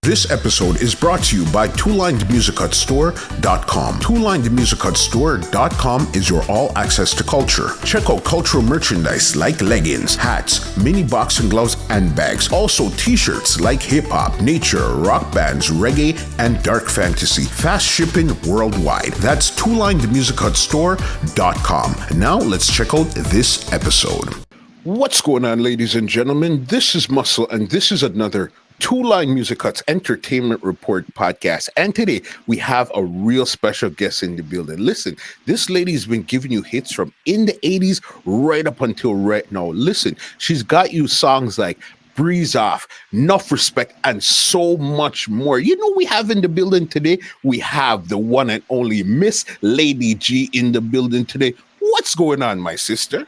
This episode is brought to you by twolinedmusichutstore.com. Twolinedmusichutstore.com is your all access to culture. Check out cultural merchandise like leggings, hats, mini boxing gloves, and bags. Also t-shirts like hip-hop, nature, rock bands, reggae, and dark fantasy. Fast shipping worldwide. That's twolinedmusichutstore.com. Now let's check out this episode. What's going on, ladies and gentlemen? This is Muscle, and this is another Two Line Music Cuts Entertainment Report podcast. And today we have a real special guest in the building. Listen, this lady's been giving you hits from in the 80s right up until right now. Listen, she's got you songs like Breeze Off, Enough Respect, and so much more. You know, we have in the building today, we have the one and only Miss Lady G in the building today. What's going on, my sister?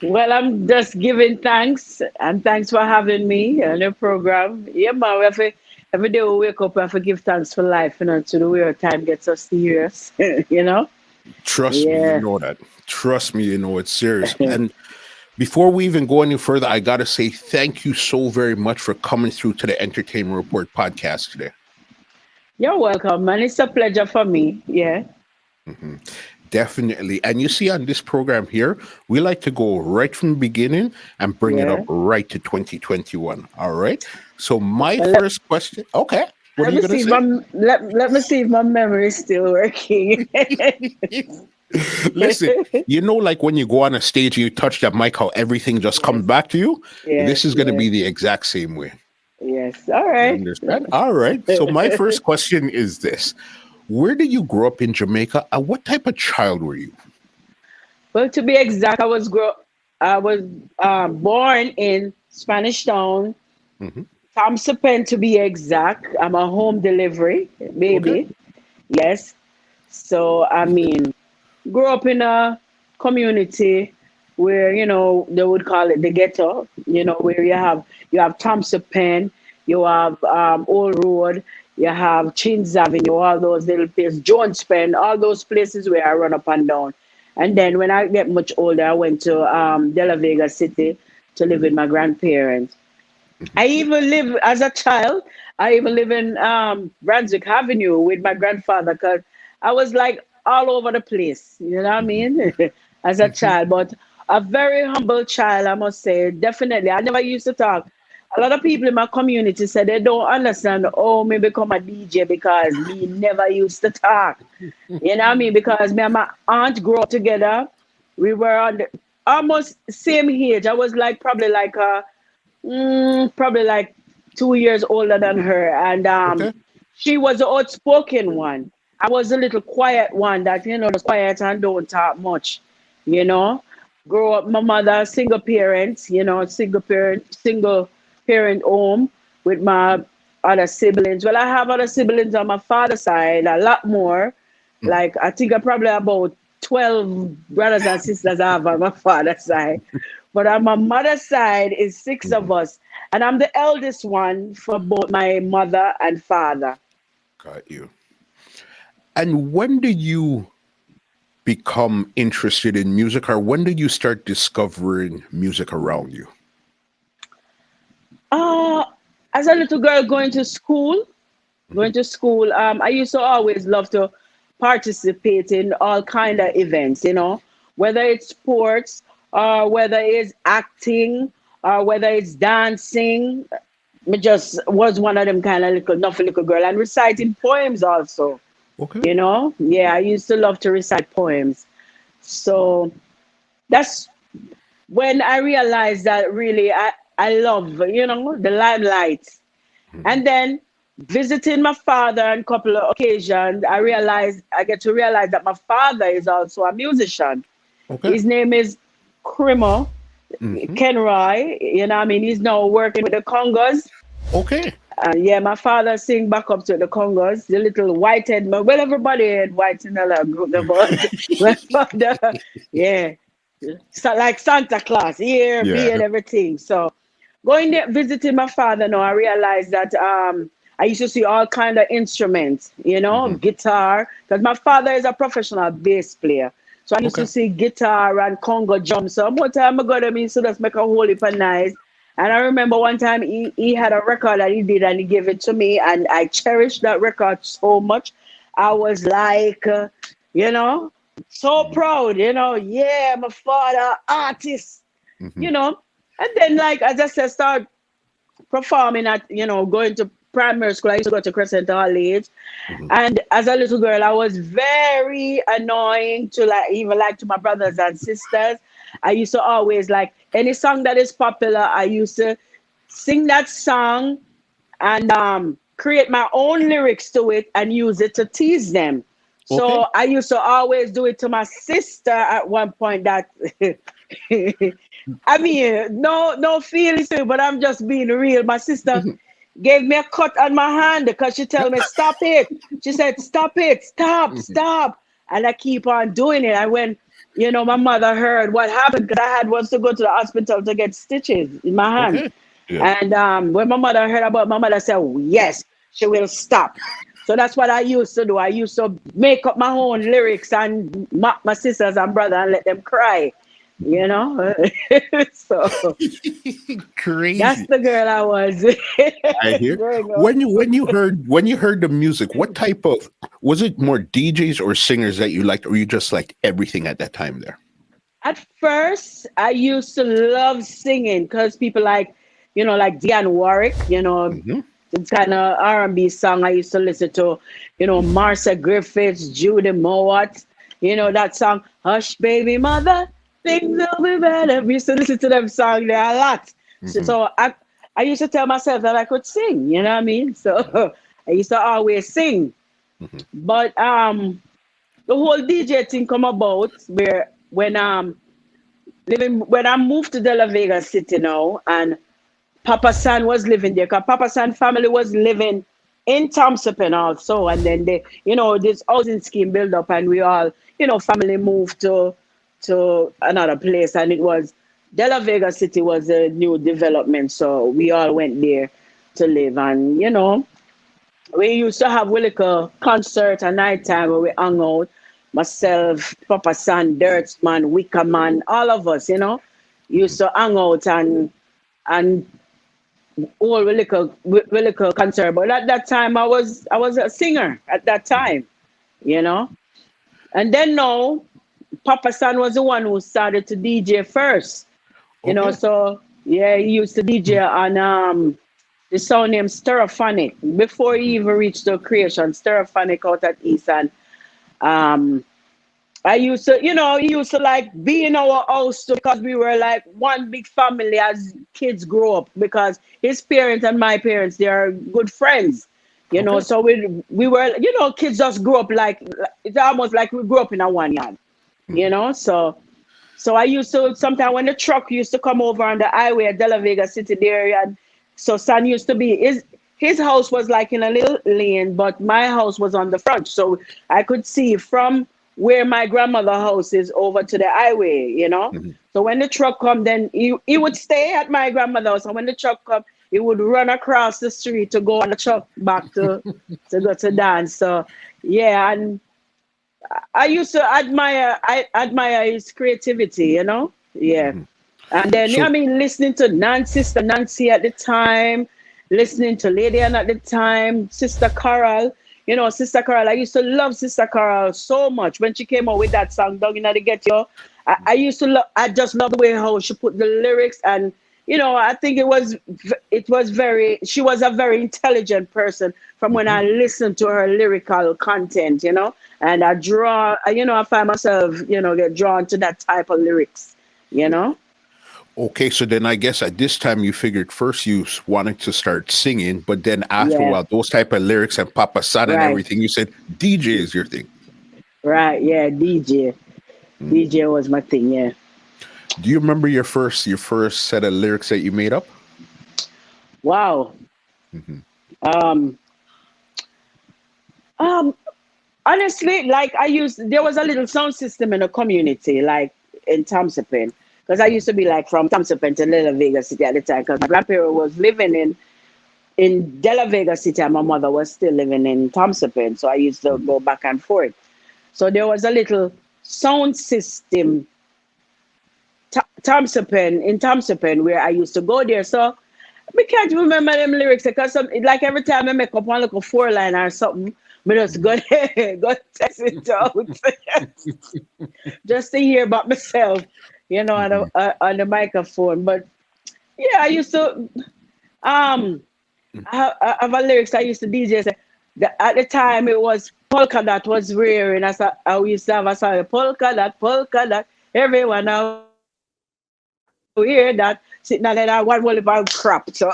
Well, I'm just giving thanks, and thanks for having me on the program. Yeah, man, every day we wake up, we have to give thanks for life, to the way our time gets us serious, Trust me, you know that. Trust me, you know it's serious. And before we even go any further, I got to say thank you so very much for coming through to the Entertainment Report podcast today. You're welcome, man. It's a pleasure for me, yeah. Mm-hmm. Definitely. And you see, on this program here, we like to go right from the beginning and bring it up right to 2021. All right. So my first question. Okay. What are you going to say? Let me see if my memory is still working. Listen, like when you go on a stage and you touch that mic, how everything just comes back to you? This is going to be the exact same way. Yes. All right. You understand? All right. So my first question is this. Where did you grow up in Jamaica, and what type of child were you? Well, to be exact, I was born in Spanish Town, Thompson Pen to be exact. I'm a home delivery baby. Okay. Yes. So, grew up in a community where, they would call it the ghetto, where you have Thompson Pen, you have Old Road, you have Chins Avenue, all those little places, Jones Pen, all those places where I run up and down. And then when I get much older, I went to De La Vega City to live with my grandparents. I even live, as a child, in Brunswick Avenue with my grandfather, because I was like all over the place, you know what I mean, as a child. But a very humble child, I must say, definitely. I never used to talk. A lot of people in my community said they don't understand me become a DJ because we never used to talk. You know what I mean? Because me and my aunt grew up together. We were on the almost same age. I was probably like 2 years older than her. And she was the outspoken one. I was a little quiet one that, just quiet and don't talk much, Grew up, my mother, single parents, single parent home with my other siblings. Well, I have other siblings on my father's side, a lot more. I think I probably about 12 brothers and sisters I have on my father's side. But on my mother's side is 6 of us. And I'm the eldest one for both my mother and father. Got you. And when did you become interested in music, or when did you start discovering music around you? As a little girl going to school, I used to always love to participate in all kind of events, whether it's sports or whether it's acting or whether it's dancing. I just was one of them kind of little girl, and reciting poems also. Okay. I used to love to recite poems. So that's when I realized that really I love, the limelight. And then visiting my father on a couple of occasions, I get to realize that my father is also a musician. Okay. His name is Crimo Kenroy. He's now working with the Congos. Okay. My father sing back up to the Congos, the little white-head man. Well, everybody had white in the group, my father, so like Santa Claus, me and everything. So going there, visiting my father now, I realized that I used to see all kind of instruments, guitar, because my father is a professional bass player. So I used to see guitar and Congo drums. So more time ago, I used to just make a whole heap of nice. And I remember one time he had a record that he did and he gave it to me, and I cherished that record so much. I was like, you know, so proud, yeah, my father, artist, Hmm. you know. And then, like, as I said, start performing at, going to primary school. I used to go to Crescent College. Hmm. And as a little girl, I was very annoying to even to my brothers and sisters. I used to always like any song that is popular, I used to sing that song and create my own lyrics to it and use it to tease them. Okay. So I used to always do it to my sister at one point that I mean, no feelings to it, but I'm just being real. My sister Mhm. gave me a cut on my hand because she told me, stop it. She said, stop it, stop, Mhm. stop. And I keep on doing it. And when, my mother heard what happened, because I had once to go to the hospital to get stitches in my hand. Okay. Yeah. And when my mother heard about, my mother said, yes, she will stop. So that's what I used to do. I used to make up my own lyrics and mock my sisters and brother and let them cry, you know. So that's Crazy. the girl I was I hear. growing up. When you heard the music, what type of was it more DJs or singers that you liked, or you just liked everything at that time there? At first, I used to love singing because people like Dionne Warwick, Hmm. it's kind of R&B song I used to listen to, Marsha Griffiths, Judy Mowat, that song, Hush Baby Mother, things will be better. We used to listen to them song there a lot. So, Hmm. so I used to tell myself that I could sing, you know what I mean? So I used to always sing. Hmm. But the whole DJ thing come about where when I moved to De La Vega City now, and Papa San was living there, because Papa San family was living in Thompson also. And then this housing scheme built up, and we all, family moved to another place. And it was De La Vega City was a new development. So we all went there to live. And, we used to have a little concert at night time where we hung out. Myself, Papa San, Dirtsman, Wickerman, all of us, used to hang out and all we little concert. But at that time I was a singer at that time, you know. And then now Papa San was the one who started to DJ first, Okay. so yeah, he used to DJ on the sound named Stereophonic before he even reached the creation, Stereophonic out at East. And um I used to, he used to like be in our house because we were like one big family as kids grow up, because his parents and my parents, they are good friends, Okay. so we were, kids just grew up like, it's almost like we grew up in a one yard, Hmm. so I used to, sometimes when the truck used to come over on the highway at De La Vega City there, and so Son used to be, his house was like in a little lane, but my house was on the front. So I could see from where my grandmother house is over to the highway. Hmm. So when the truck come, then he would stay at my grandmother's house. And when the truck come, he would run across the street to go on the truck back to go to dance. So yeah, and I used to admire his creativity. Yeah. Hmm. And then So, listening to Sister Nancy at the time, listening to Lady Ann at the time, Sister Carol. Sister Carol, I used to love Sister Carol so much when she came out with that song, Down in the Ghetto. I used to love, I just love the way how she put the lyrics. And I think it was very, she was a very intelligent person from when mhm. I listened to her lyrical content. And I find myself, get drawn to that type of lyrics, you know. Okay, so then I guess at this time you figured first you wanted to start singing, but then after a Yeah, while, those type of lyrics and Papa San and right, everything, you said DJ is your thing. right. Yeah, DJ. Mm. DJ was my thing, yeah. Do you remember your first set of lyrics that you made up? Wow. Hmm. Um, um, Honestly, like there was a little sound system in the community, like in Thompson, because I used to be like from Thompson to De La Vega City at the time, because my grandparent was living in De La Vega City and my mother was still living in Thompson, so I used to go back and forth. So there was a little sound system Thompson, where I used to go there. So we can't remember them lyrics because like every time I make up one little 4 line or something, me just go there, go test it out, just to hear about myself, Mhm. on the microphone. But yeah, I used to I have a lyrics I used to DJ. Say, at the time it was polka that was rare, and I used to have a song polka dot. Everyone out here that sitting on that one wall about crap. So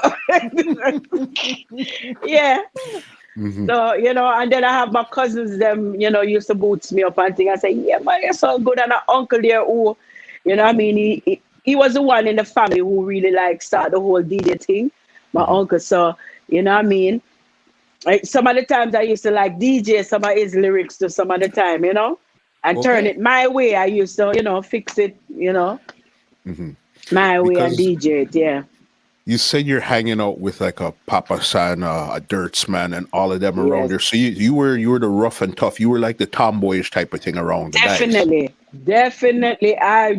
yeah. Mhm. So, and then I have my cousins, them, used to boots me up and thing. I say, yeah, man, you're so good. And an uncle there who, I mean, he was the one in the family who really like start the whole DJ thing. My Mhm. uncle. So, what I mean? Some of the times I used to like DJ some of his lyrics to some of the time, and turn Okay. it my way. I used to, fix it, Mhm. my way and Because DJ it. Yeah. you said you're hanging out with like a Papa San, a Dirtsman, and all of them around Yes. there. So you were the rough and tough. You were like the tomboyish type of thing around the guys. Definitely. Definitely.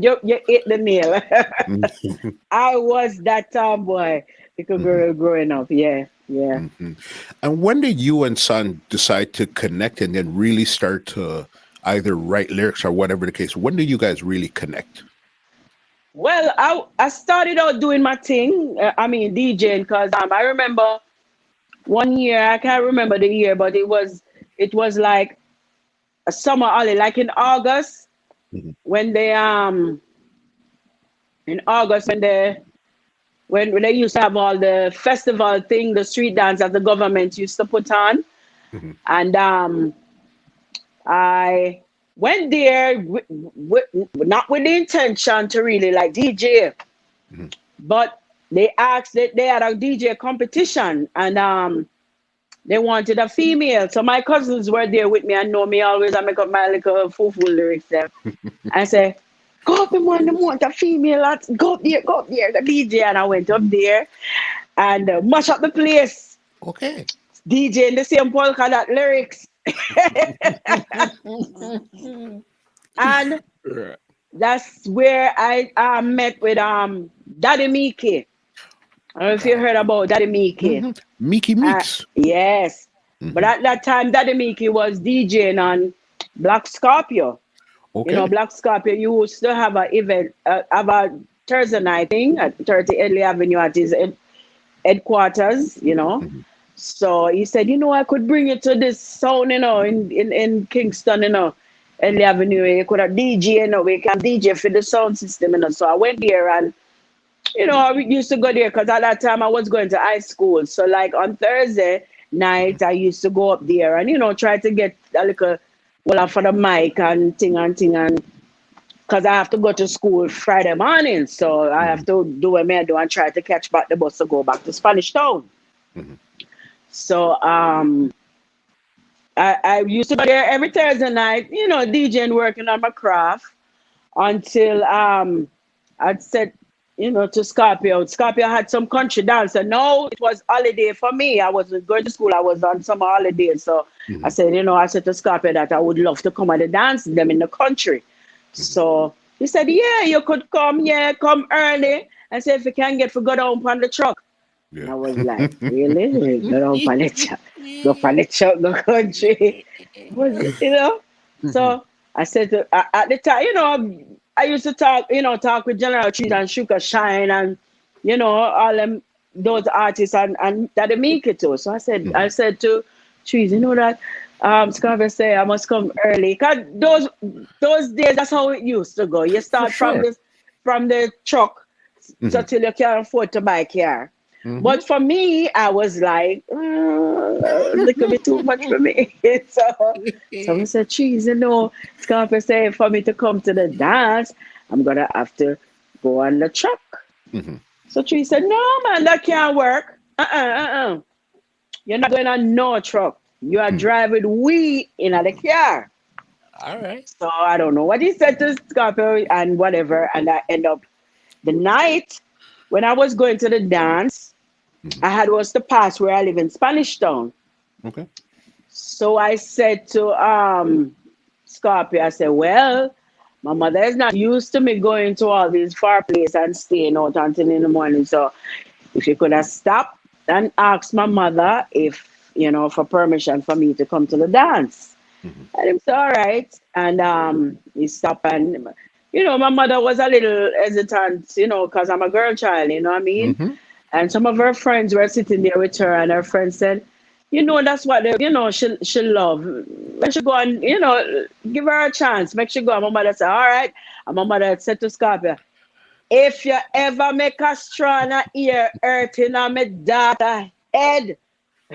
You hit the nail. Mhm. I was that tomboy little Mhm. girl growing up. Yeah, yeah. Mhm. And when did you and Son decide to connect and then really start to either write lyrics or whatever the case? When did you guys really connect? Well, I started out doing my thing. I mean, DJing, because I remember one year. I can't remember the year, but it was like a summer holiday, like in August Mhm. when they in August when they used to have all the festival thing, the street dance that the government used to put on, Mhm. and I went there not with the intention to really like DJ, Mhm. but they asked that they had a DJ competition and they wanted a female. So my cousins were there with me and know me always. I make up my little foo lyrics there. I say, go up and want a female. Go up there, the DJ. And I went up there and mash up the place. Okay. DJ in the same polka that lyrics. And Right. that's where I met with Daddy Miki. I don't know if you Got heard about Daddy Miki. Mhm. Mickey Meeks. Yes. But Mhm. at that time, Daddy Miki was DJing on Black Scorpio. Okay. Black Scorpio used to have a event, have a Thursday night thing at 30 Edley Avenue at his headquarters. Mhm. So he said, I could bring you to this sound, in Kingston, Edley Avenue. You could have DJ, we can DJ for the sound system. So I went there and I used to go there because at that time I was going to high school. So like on Thursday night, I used to go up there and try to get a little well for the mic and thing and because I have to go to school Friday morning. So I have Mhm. to do what I do and try to catch back the bus to go back to Spanish Town. Mhm. So I used to go there every Thursday night, DJing working on my craft until I'd said, to Scorpio. Scorpio had some country dance. And no, it was holiday for me. I wasn't going to school. I was on summer holiday. So I Mhm. said, I said to Scorpio that I would love to come at the dance with them in the country. Mhm. So he said, yeah, you could come. Yeah, come early. And say, if you can get for go down on the truck. And Yeah. I was like, really? Go down on the truck. Go on the truck, go country. Was. Mhm. So I said at the time, I used to talk with General Trees and Sugar Shine and, all them those artists and that they make it too. So I Mhm. said to Trees, that Scarver say I must come early. Cause those days that's how it used to go. You For start from sure. the truck so Mhm. till you can afford to buy a car. Mhm. But for me, I was like, a little bit too much for me. So I said, geez, Scarpa said for me to come to the dance, I'm gonna have to go on the truck. Mhm. So she said, no, man, that can't work. You're not going on no truck. You are Mhm. driving we in the car. All right. So I don't know what he said to Scorpio and whatever. And I end up the night when I was going to the dance, Mhm. I had was to pass where I live in Spanish Town. Okay. So I said to Scorpio, I said, well, My mother is not used to me going to all these far places and staying out until in the morning. So if you could have stopped and asked my mother if, for permission for me to come to the dance. Mm-hmm. And it's all right. And he stopped and, my mother was a little hesitant, because I'm a girl child, you know what I mean? Mm-hmm. And some of her friends were sitting there with her, and her friends said, that's what she love. Make she go and, give her a chance. Make she go. And my mother said, all right. And my mother said to Scorpio, if you ever make a strong ear hurting on my daughter head,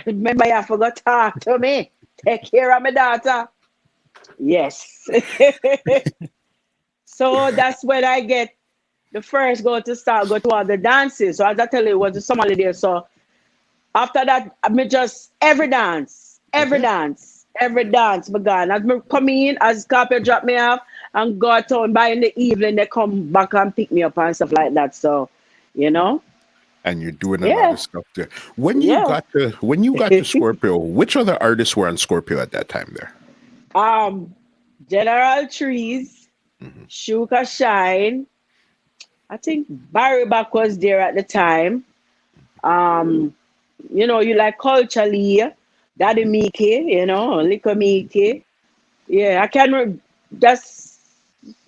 remember you forgot to talk to me. Take care of my daughter. Yes. So that's when I get the first go to all the dances. So as I tell you, it was the summer holiday. So after that, I just every dance, every dance, my God. As me come in, as Scorpio drop me off and go town by in the evening, they come back and pick me up and stuff like that. So, And you're doing a lot yeah, of stuff there. When you yeah. got to Scorpio, which other artists were on Scorpio at that time there? General Trees, Mm-hmm. Shuka Shine. I think Barry Back was there at the time. You like Culturally, Daddy Mickey, Liquor Mickey. Yeah, I can that's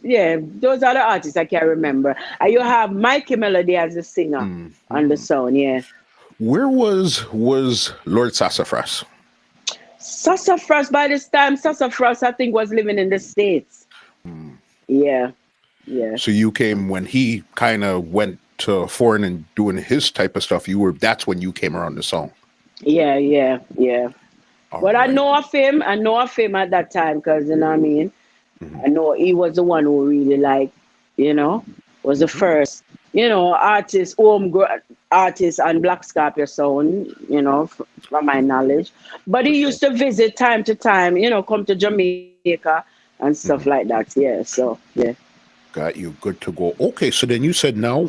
those are the artists I can remember. And you have Mikey Melody as the singer on the song, yeah. Where was Lord Sassafras? Sassafras by this time, Sassafras I think was living in the States. Yeah, yeah. So you came when he kind of went to foreign and doing his type of stuff. That's when you came around the song. Yeah, yeah, yeah. All But right. I know of him at that time because you know what I mean. Mm-hmm. I know he was the one who really was the first, artist and Black Scorpio sound, from my knowledge. But he used to visit time to time, come to Jamaica and stuff like that. Yeah. So yeah. Got you. Good to go. Okay, so then you said now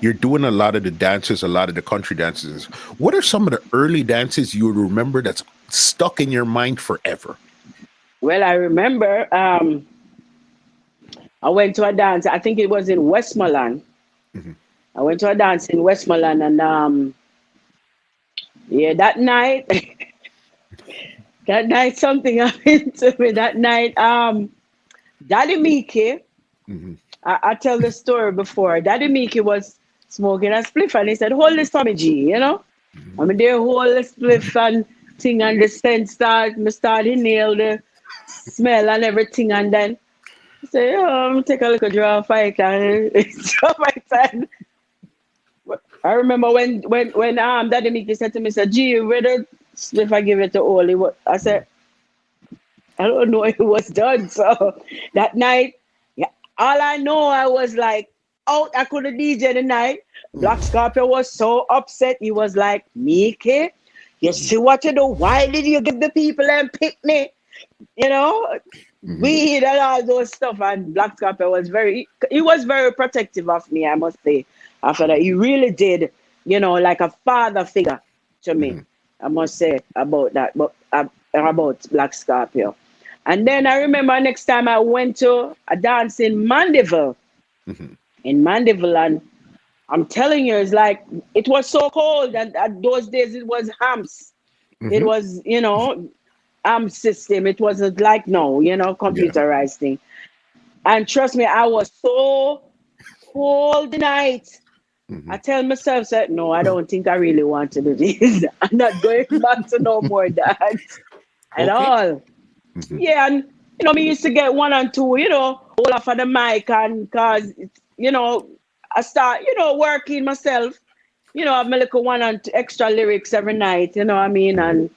you're doing a lot of the dances, a lot of the country dances. What are some of the early dances you would remember that's stuck in your mind forever? Well, I remember I went to a dance, I think it was in Westmoreland. Mm-hmm. I went to a dance in Westmoreland and that night that night something happened to me. That night, Daddy Mickey, Mm-hmm. I tell the story before. Daddy Mickey was smoking a spliff and he said, hold this for me, G, I mean, they hold the spliff and thing and the scent start inhale the smell and everything. And then I say, take a look at draw fight and draw fight. And I remember when Daddy Mickey said to me, said, G, whether if I give it to Oli, I said, I don't know if it was done. So that night, all I know, I was like, I couldn't DJ the night. Black Scorpio was so upset. He was like, Mickey, you see what you do? Why did you give the people and pick me? Weed and all those stuff. And Black Scorpio was very protective of me, I must say. After that, he really did, like a father figure to me. I must say about that, but about Black Scorpio. And then I remember next time I went to a dance in Mandeville. In Mandeville, and I'm telling you, it's like it was so cold, and at those days it was hams. It was, AM system. It wasn't like no, computerized thing. And trust me, I was so cold the night. I tell myself that no, I don't think I really want to do this. I'm not going back to no more dance at all. Yeah, and me used to get one and two, all off of the mic, and cause I start, working myself, have my little one and two extra lyrics every night, you know what I mean? And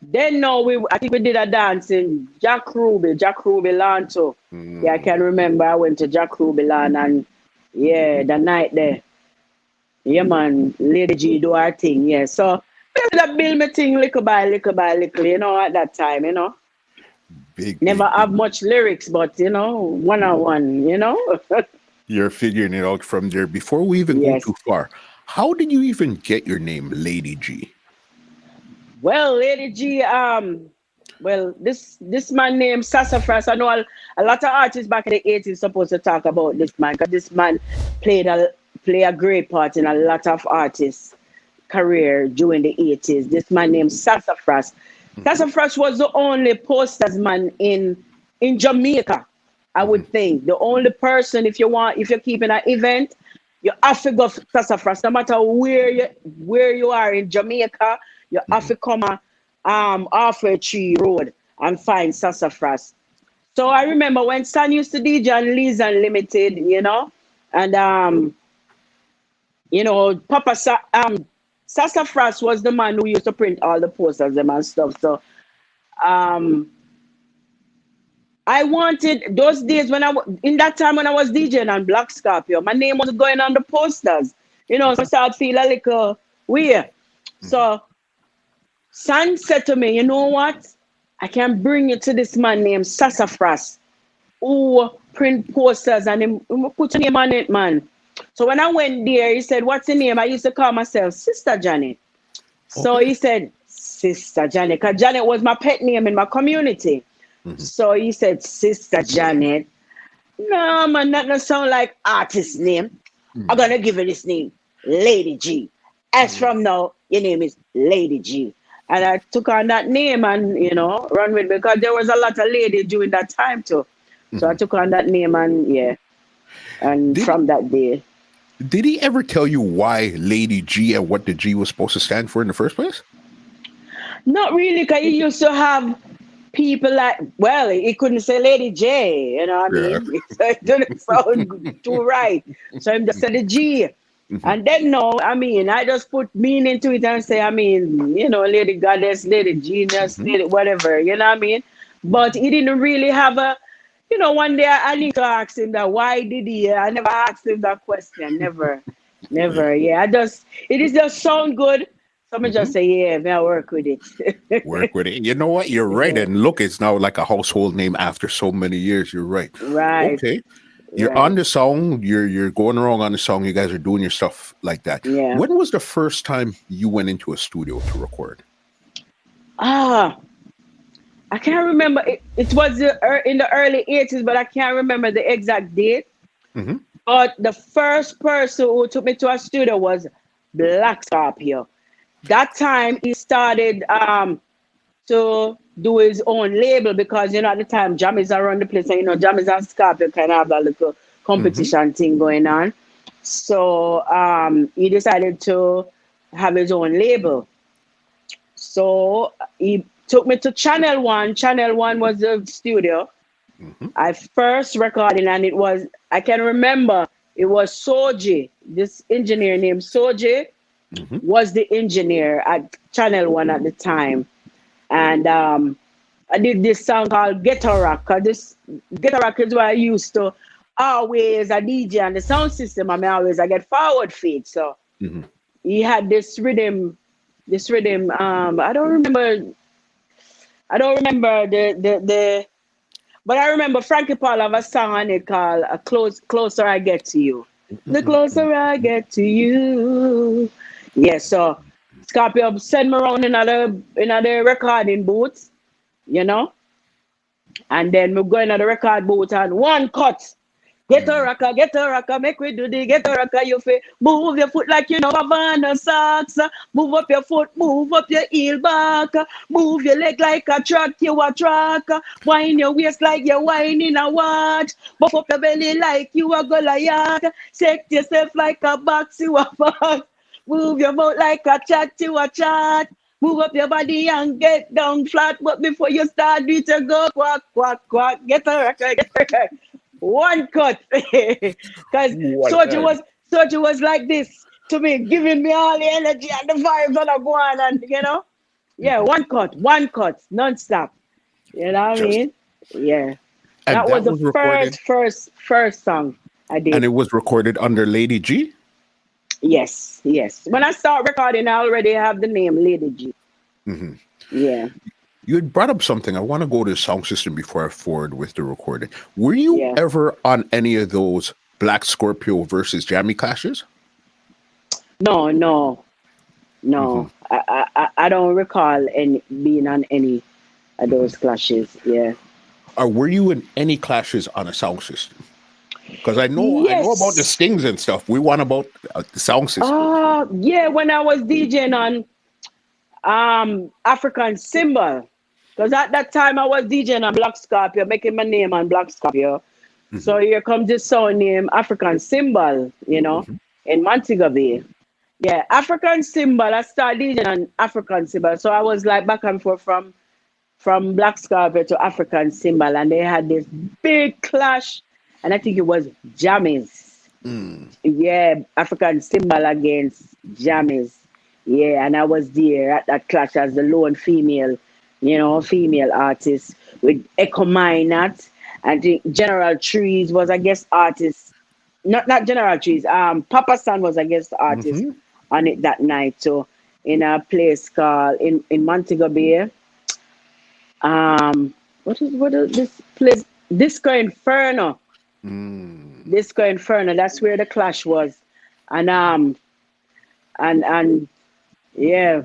then I think we did a dance in Jack Ruby Lanto. Yeah, I can remember I went to Jack Ruby Land and the night there. Yeah, man, Lady G do her thing, yeah. So that build me thing little by little, at that time, Never have much lyrics, but one on one, You're figuring it out from there. Before we even go too far, how did you even get your name, Lady G? Well, Lady G, Well, this man named Sassafras. I know a lot of artists back in the 80s supposed to talk about this man because this man played play a great part in a lot of artists' career during the 80s. This man named Sassafras. Sassafras was the only posters man in Jamaica, I would think. The only person, if you're keeping an event, you have to go Sassafras. No matter where you are in Jamaica, you have to come off a tree road and find Sassafras. So I remember when Stan used to DJ on Lee's Unlimited, and Sassafras was the man who used to print all the posters and stuff. So I wanted those days in that time when I was DJing on Black Scorpio, my name was going on the posters. So I started feel a little weird. So San said to me, you know what? I can bring you to this man named Sassafras who print posters and him put your name on it, man. So when I went there, he said, what's your name? I used to call myself Sister Janet. So he said, Sister Janet, because Janet was my pet name in my community. So he said, Sister Janet. No, man, that doesn't sound like artist name. I'm going to give you this name, Lady G. As from now, your name is Lady G. And I took on that name and, run with it because there was a lot of ladies during that time too. So I took on that name and from that day. Did he ever tell you why Lady G and what the G was supposed to stand for in the first place? Not really, because he used to have people he couldn't say Lady J, you know what I mean? So it didn't sound too right. So he just said the G. And then I just put meaning to it and say, Lady Goddess, Lady Genius, Lady whatever, you know what I mean? But he didn't really have one day I need to ask him that, why did he? I never asked him that question, never. Yeah, it is just sound good. So I just say, yeah, may I work with it. Work with it. You know what? You're right. Yeah. And look, it's now like a household name after so many years. You're right. Right. Okay. You're on the song. You're going along on the song. You guys are doing your stuff like that. Yeah. When was the first time you went into a studio to record? I can't remember. It was in the early 80s, but I can't remember the exact date. But the first person who took me to a studio was Black Scorpio. That time he started to do his own label because at the time Jammies around the place and Jammies and Scorpio kind of have a little competition thing going on. So he decided to have his own label. So he took me to Channel 1. Channel 1 was the studio. I first recorded and I can remember it was Soji, this engineer named Soji was the engineer at Channel 1 at the time. And I did this song called Ghetto Rock. This Ghetto Rock is what I used to always a DJ and the sound system. I get forward feed. So he had this rhythm. I don't remember the but I remember Frankie Paul have a song on it called Closer I Get to You. The closer I get to you. Yeah, so Scorpio send me around in another recording booth, and then we go in the record booth and one cut. Get a rocker, make we do the get a rocker. You feel move your foot like Havana socks. Move up your foot, move up your heel back. Move your leg like a track, you a track. Wind your waist like you're winding a watch. Buff up your belly like you a Goliath. Set yourself like a box, you a box. Move your mouth like a chat, you a chat. Move up your body and get down flat. But before you start, do it, go quack, quack, quack. Get a record. One cut. Because Soji was like this to me, giving me all the energy and the vibes that are going on, Yeah, one cut, non-stop. You know what I mean? Yeah. And that was the first song I did. And it was recorded under Lady G? Yes. When I start recording, I already have the name Lady G. Yeah. You had brought up something. I want to go to the sound system before I forward with the recording. Were you ever on any of those Black Scorpio versus Jammy clashes? No. I don't recall being on any at those clashes. Yeah. Or were you in any clashes on a sound system? Because I know about the Yes. stings and stuff. We want about the sound system. Yeah. When I was DJing on African Symbol, because at that time I was DJing on Black Scorpio, making my name on Black Scorpio. So here comes this sound name African Symbol, in Montego Bay. Yeah, African Symbol. I started DJing on African Symbol. So I was like back and forth from Black Scorpio to African Symbol, and they had this big clash, and I think it was Jammies. Yeah, African Symbol against Jammies. Yeah, and I was there at that clash as the lone female, female artist with Echo Minot. I think General Trees was a guest artist. Not General Trees. Papa San was a guest artist on it that night. So in a place called in Montego Bay. What is this place? Disco Inferno. Disco Inferno. That's where the clash was, and yeah.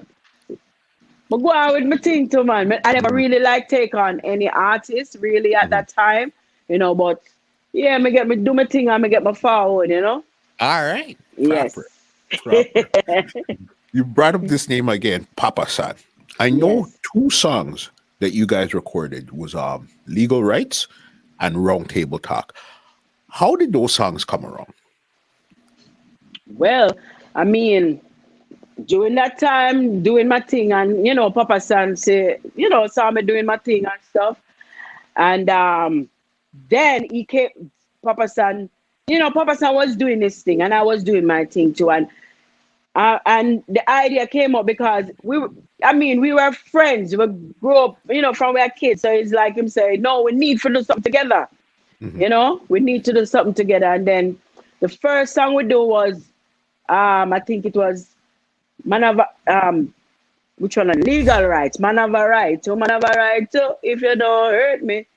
But go on with my thing too, man. I never really like take on any artist really at that time, But yeah, me do my thing and me get my forward, All right. Yes. Proper. You brought up this name again, Papa San. I know Yes. 2 songs that you guys recorded was Legal Rights and Round Table Talk. How did those songs come around? Well, I mean, during that time, doing my thing, and Papa San say, saw me doing my thing and stuff, and then he came, Papa San, Papa San was doing this thing, and I was doing my thing too, and the idea came up because we were friends, we grew up, from we were kids, so it's like him saying, no, we need to do something together, we need to do something together, and then the first song we do was, I think it was Man of which one? Legal Rights. Man of a right. So man of a right. So if you don't hurt me.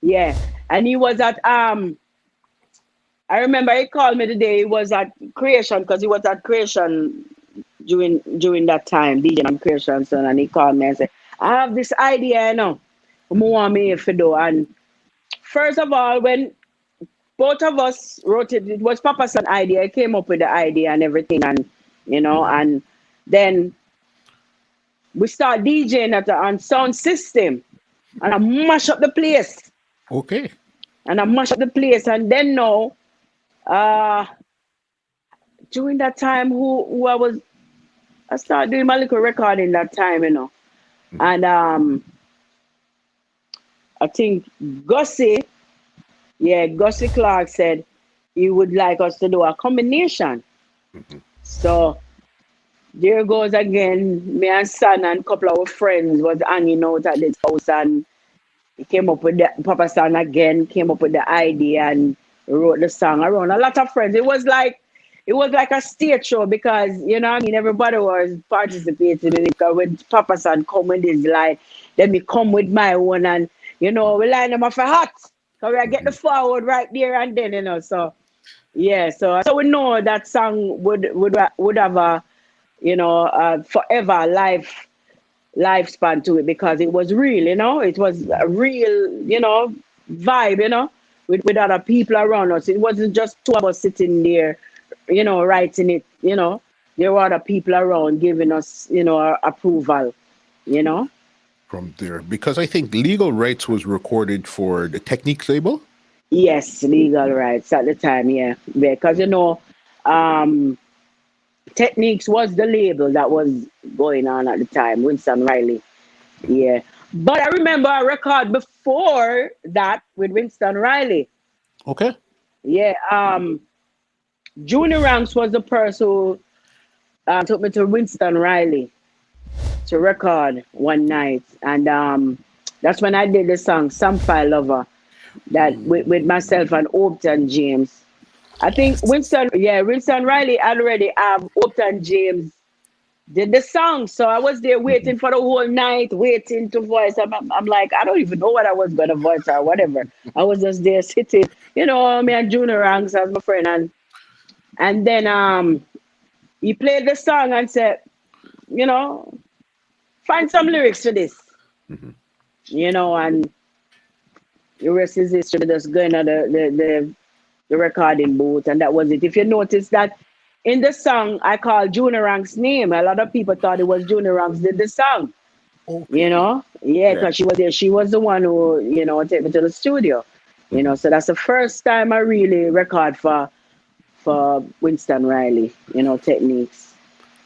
Yeah. And he was at I remember he called me the day he was at Creation, because he was at Creation during that time, DJ on Creation son, and he called me and said, I have this idea, who want me if you do. And first of all, when both of us wrote it was Papa's idea. He came up with the idea and everything, and and then we start DJing on sound system, and I mash up the place. Okay. And I mash up the place, and then now, during that time, I started doing my little recording that time, and I think Gussie Clark said he would like us to do a combination. So there goes again, me and Son and a couple of our friends was hanging out at this house, and he came up with Papa Son again, came up with the idea and wrote the song around a lot of friends. It was like a stage show, because everybody was participating in it. Because when Papa Son come with his line, then me come with my one, and we line them off a hot. So we get the forward right there and then, so yeah, so we know that song would have a forever lifespan to it, because it was real, it was a real, vibe, with other people around us. It wasn't just 2 of us sitting there, writing it, there were other people around giving us, approval, From there, because I think Legal Rights was recorded for the Techniques label. Yes, Legal Rights at the time, yeah. Because Techniques was the label that was going on at the time, Winston Riley. Yeah. But I remember a record before that with Winston Riley. Okay. Yeah. Junior Ranks was the person who took me to Winston Riley to record one night. And that's when I did the song Samphire Lover, that with myself and Upton James. I think Winston Riley already have Upton James did the song. So I was there waiting for the whole night, waiting to voice. I'm like, I don't even know what I was going to voice or whatever. I was just there sitting, me and Junior Ranks as my friend. And then he played the song and said, find some lyrics to this. and the rest is history. Just going to the recording booth, and that was it. If you notice that in the song, I called Junior Rank's name. A lot of people thought it was Junior Ranks did the song. Okay. Yeah, Yeah. because she was there. She was the one who, take me to the studio. So that's the first time I really record for Winston Riley, techniques.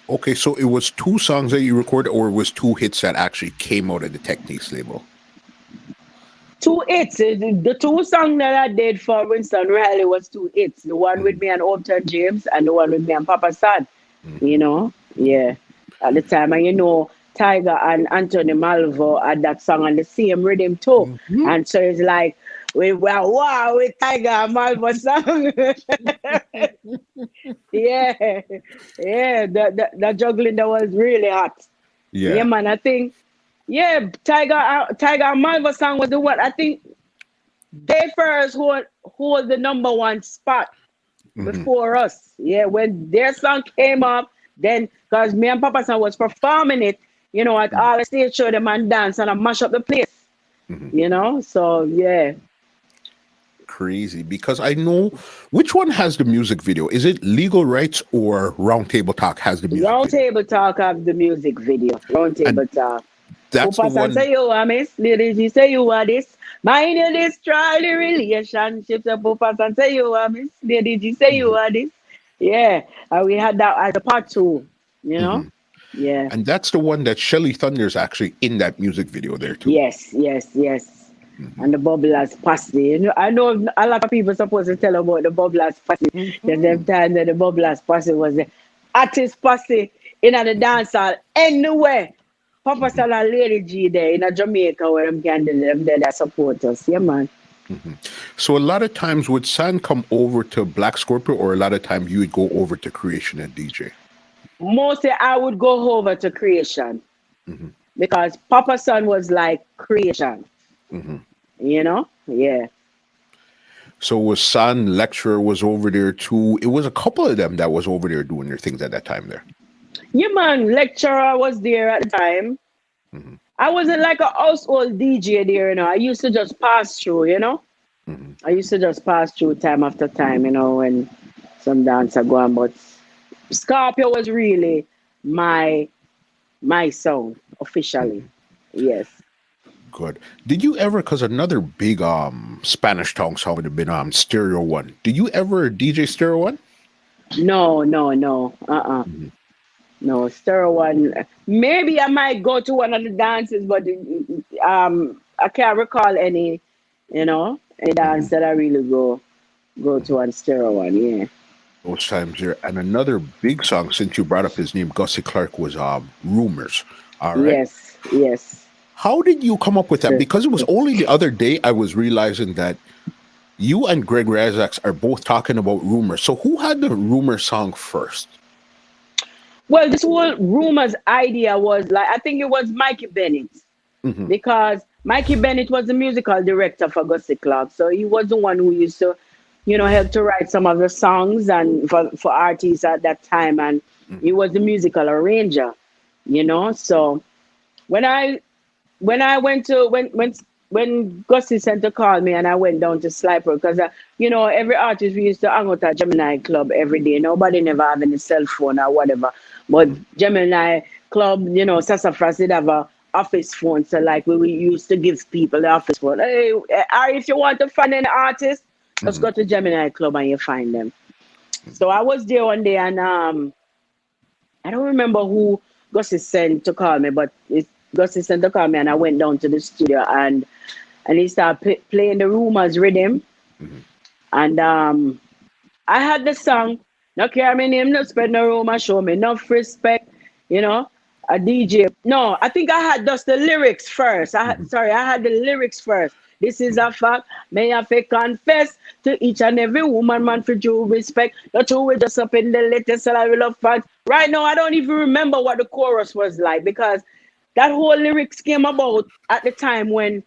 Okay, so it was two songs that you recorded, or it was two hits that actually came out of the Techniques label? Two hits. The two songs that I did for Winston Riley was two hits. The one with me and Upton James and the one with me and Papa San. Yeah. At the time, and Tiger and Anthony Malvo had that song on the same rhythm too. And so it's like, we were wow with Tiger and Malvo song. Yeah. Yeah. The juggling that was really hot. Yeah. Yeah, man. I think, yeah, Tiger and Malvo song was the one. I think they first hold the number one spot before us. Yeah, when their song came up, then because me and Papa San was performing it, at all the stage show, them and dance and I mash up the place. So yeah. Crazy, because I know which one has the music video. Is it Legal Rights or Roundtable Talk has the music video? Roundtable Talk have the music video. Roundtable Talk. That's Papa the San one. say you are miss, ladies, you say you are this. Mind you destroy the relationships. Papa San say you are miss, ladies, you say you are this. Yeah, and we had that as a part two, Yeah. And that's the one that Shelly Thunder's actually in that music video there too. Yes. And the Bubblers Posse. I know a lot of people supposed to tell about the Bubblers Posse. There's them time that the Bubblers Posse was the artist posse in the dance hall anywhere. Papa San and Lady G there in Jamaica where them can do them there that support us. Yeah, man. So a lot of times would San come over to Black Scorpio, or a lot of times you would go over to Creation and DJ? Mostly I would go over to Creation because Papa San was like Creation. Yeah. So was San Lecturer was over there too? It was a couple of them that was over there doing their things at that time there. Yeah, man. Lecturer was there at the time. I wasn't like a household DJ there, I used to just pass through, I used to just pass through time after time, when some dancer go on. But Scorpio was really my sound officially. Yes. Good. Did you ever, because another big Spanish tongue song would have been Stereo One. Did you ever DJ Stereo One? No. No, Stereo One. Maybe I might go to one of the dances, but I can't recall any dance that I really go to on Stereo One. Yeah. Those times there. And another big song, since you brought up his name, Gussie Clark, was Rumors. All right. Yes. How did you come up with that? Because it was only the other day I was realizing that you and Greg Razak are both talking about Rumors. So who had the Rumor song first? Well, this whole Rumors idea was like, I think it was Mikey Bennett. Because Mikey Bennett was the musical director for Gussie Clark. So he was the one who used to, help to write some of the songs and for artists at that time. And he was the musical arranger, So when Gussie sent to call me and I went down to Sliper, because every artist we used to hang out at Gemini Club every day. Nobody never have any cell phone or whatever. But Gemini Club, Sassafras did have a office phone. So like we used to give people the office phone. Hey, if you want to find an artist, just go to Gemini Club and you find them. So I was there one day and I don't remember who Gussie sent to call me, but Gussie sent to call me and I went down to the studio and he started playing the Rumors rhythm. And I had the song, no care my name, no spread no rumor, show me enough respect, a DJ. No, I think I had just the lyrics first. I had the lyrics first. This is a fact. May I confess to each and every woman, man, for due respect. Not who we just up in the latest salary of facts. Right now, I don't even remember what the chorus was like because that whole lyrics came about at the time when,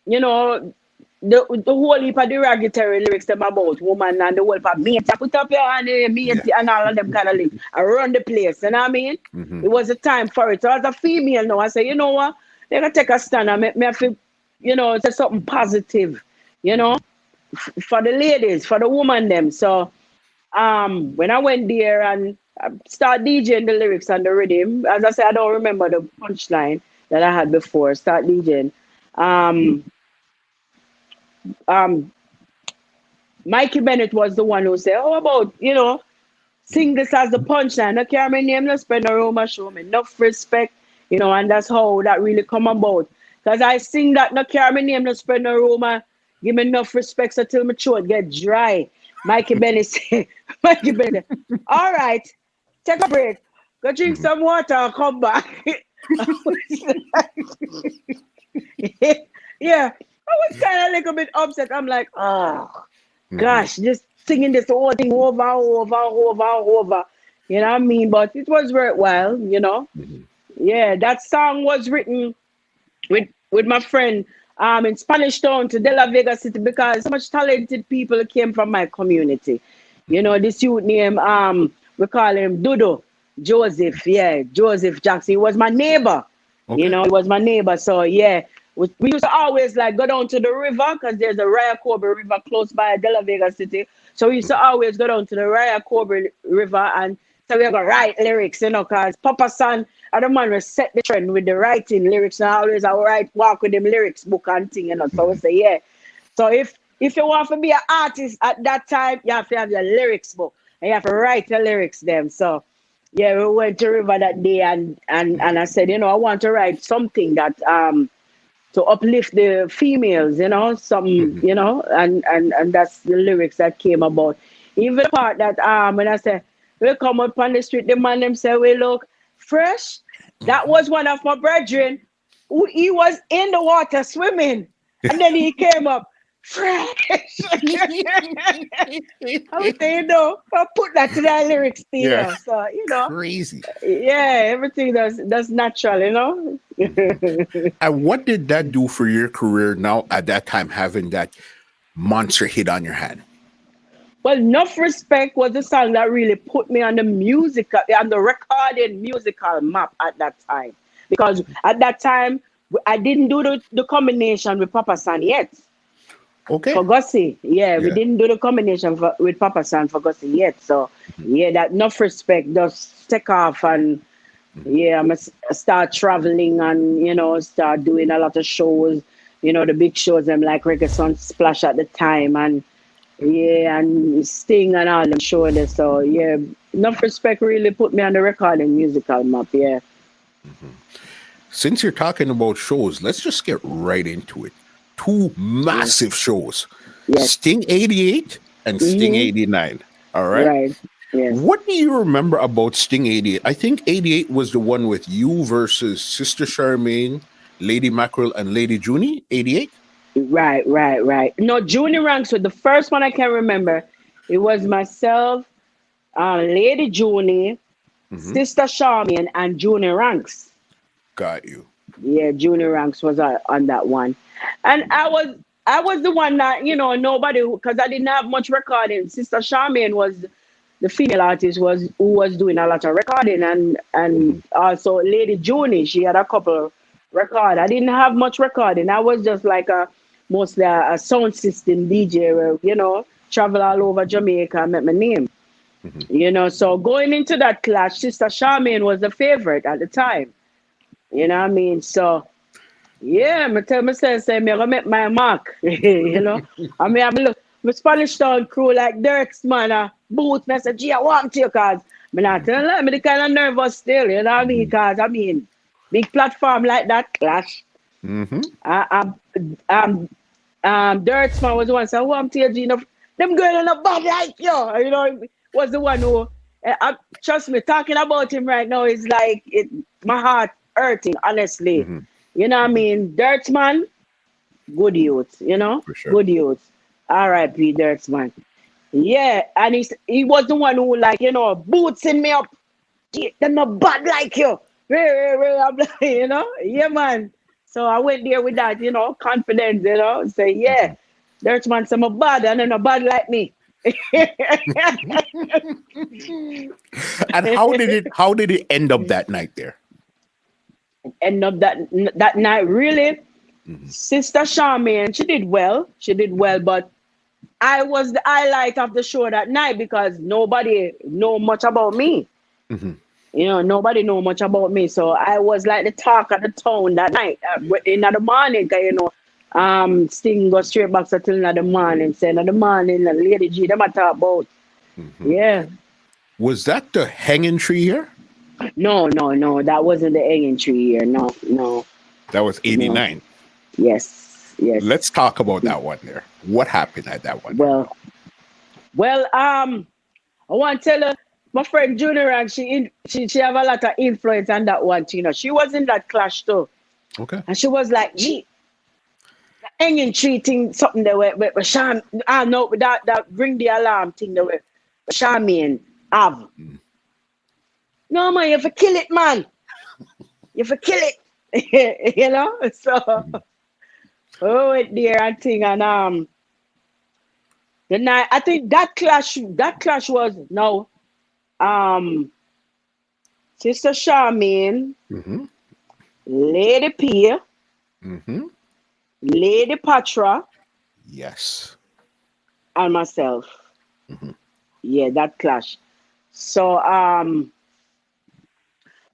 the whole heap of derogatory lyrics them about woman and the whole heap of mate, put up your hand, mate, and all of them kind of lyrics. I run the place, you know what I mean? It was a time for it. So as a female now, I say, you know what? they gotta take a stand and make me have to, say something positive, for the ladies, for the woman them. So when I went there and start DJing the lyrics and the rhythm, as I said, I don't remember the punchline that I had before. Start DJing. Um, um, Mikey Bennett was the one who said, "Oh, about sing this as the punchline. I carry my name, no spread no rumor, show me enough respect, and that's how that really come about. Because I sing that, no carry my name, no spread no rumor, give me enough respect so till my throat get dry." Mikey Bennett said, Mikey Bennett, all right, take a break, go drink some water, and come back. Yeah, I was kind of a little bit upset. I'm like, oh, gosh, just singing this whole thing over and over and over and over. You know what I mean? But it was worthwhile, Yeah, that song was written with my friend in Spanish Town to De La Vega City because so much talented people came from my community. This youth name, we call him Dudo, Joseph, Joseph Jackson. He was my neighbor. Okay. He was my neighbor. So, yeah, we used to always like go down to the river because there's a Raya Cobra River close by De La Vega City. So we used to always go down to the Raya Cobra River and so we go write lyrics, because Papa San, I don't man will set the trend with the writing lyrics and always I walk with them lyrics book and thing, So we say, yeah. So if you want to be an artist at that time, you have to have your lyrics book and you have to write the lyrics them. So yeah, we went to river that day and I said, I want to write something that to uplift the females, and that's the lyrics that came about. Even the part that when I said, we come up on the street, the man them say, we look fresh. That was one of my brethren who he was in the water swimming. And then he came up, fresh. I would say, I put that to the lyrics there. So, Crazy. Yeah, everything that's natural, And what did that do for your career now at that time, having that monster hit on your hand? Well, Enough Respect was the song that really put me on the recorded musical map at that time. Because at that time, I didn't do the combination with Papa San yet. Okay. For Gussie. Yeah, we didn't do the combination with Papa San for Gussie yet. So, yeah, that Enough Respect just take off and, yeah, I'm start traveling and, start doing a lot of shows. The big shows, them like Reggae Sun Splash at the time and, yeah, and Sting and all them show this. So yeah, Enough Respect really put me on the recording musical map. Yeah. Since you're talking about shows, let's just get right into it. Two massive shows, Sting 88 and Sting 89. All right. Right. Yes. What do you remember about Sting 88? I think 88 was the one with you versus Sister Charmaine, Lady Mackerel, and Lady Junie. 88. Right. No, Junie Ranks was the first one I can remember. It was myself, Lady Junie, Sister Charmaine, and Junie Ranks. Got you. Yeah, Junie Ranks was on that one, and I was the one that nobody, because I didn't have much recording. Sister Charmaine was the female artist who was doing a lot of recording, and also Lady Junie, she had a couple record. I didn't have much recording. I was just like mostly a sound system DJ where, travel all over Jamaica and make my name. So going into that clash, Sister Charmaine was the favorite at the time. You know what I mean? So, yeah, I tell myself, say, I'm going to make my mark. I mean, I'm look, my Spanish Town crew like Dirks, man, booth, I said, gee, I want to you, because I'm not telling them, I'm kind of nervous still, you know what I mean? Because, big platform like that, clash. Dirks, man, was the one, so I want to you, them girl in the bad like you, was the one who, trust me, talking about him right now is like, my heart hurting, honestly. You know what I mean? Dirts, man, good youth, For sure. good youth. R.I.P. Dirts, man. Yeah, and he was the one who, like, bootsing me up. They're not bad like you. I'm like, yeah, man. So I went there with that, confidence, say, yeah, Dirts, man, some are bad and they're not bad like me. And how did it end up that night there? end up that night really. Sister Charmaine, she did well. She did well, but I was the highlight of the show that night because nobody know much about me. You know, nobody know much about me. So I was like the talk of the town that night. In the morning, 'cause, you know, Sting go straight back till in the morning. Say in the morning, and Lady G, them I talk about. Yeah. Was that the hanging tree here? No, that wasn't the hanging tree here. No. That was 89. Yes. Let's talk about that one there. What happened at that one? Well, I want to tell her, my friend Junior, and she have a lot of influence on that one. You know, she was in that clash too. Okay. And she was like, gee, the hanging tree thing, something that with Sham, I know that ring the alarm thing that with Charmaine have. No man, you have to kill it, man. You have to kill it. You know? So it there and thing and the night I think that clash was now Sister Charmaine, Lady P, Lady Patra, yes, and myself. Yeah, that clash. So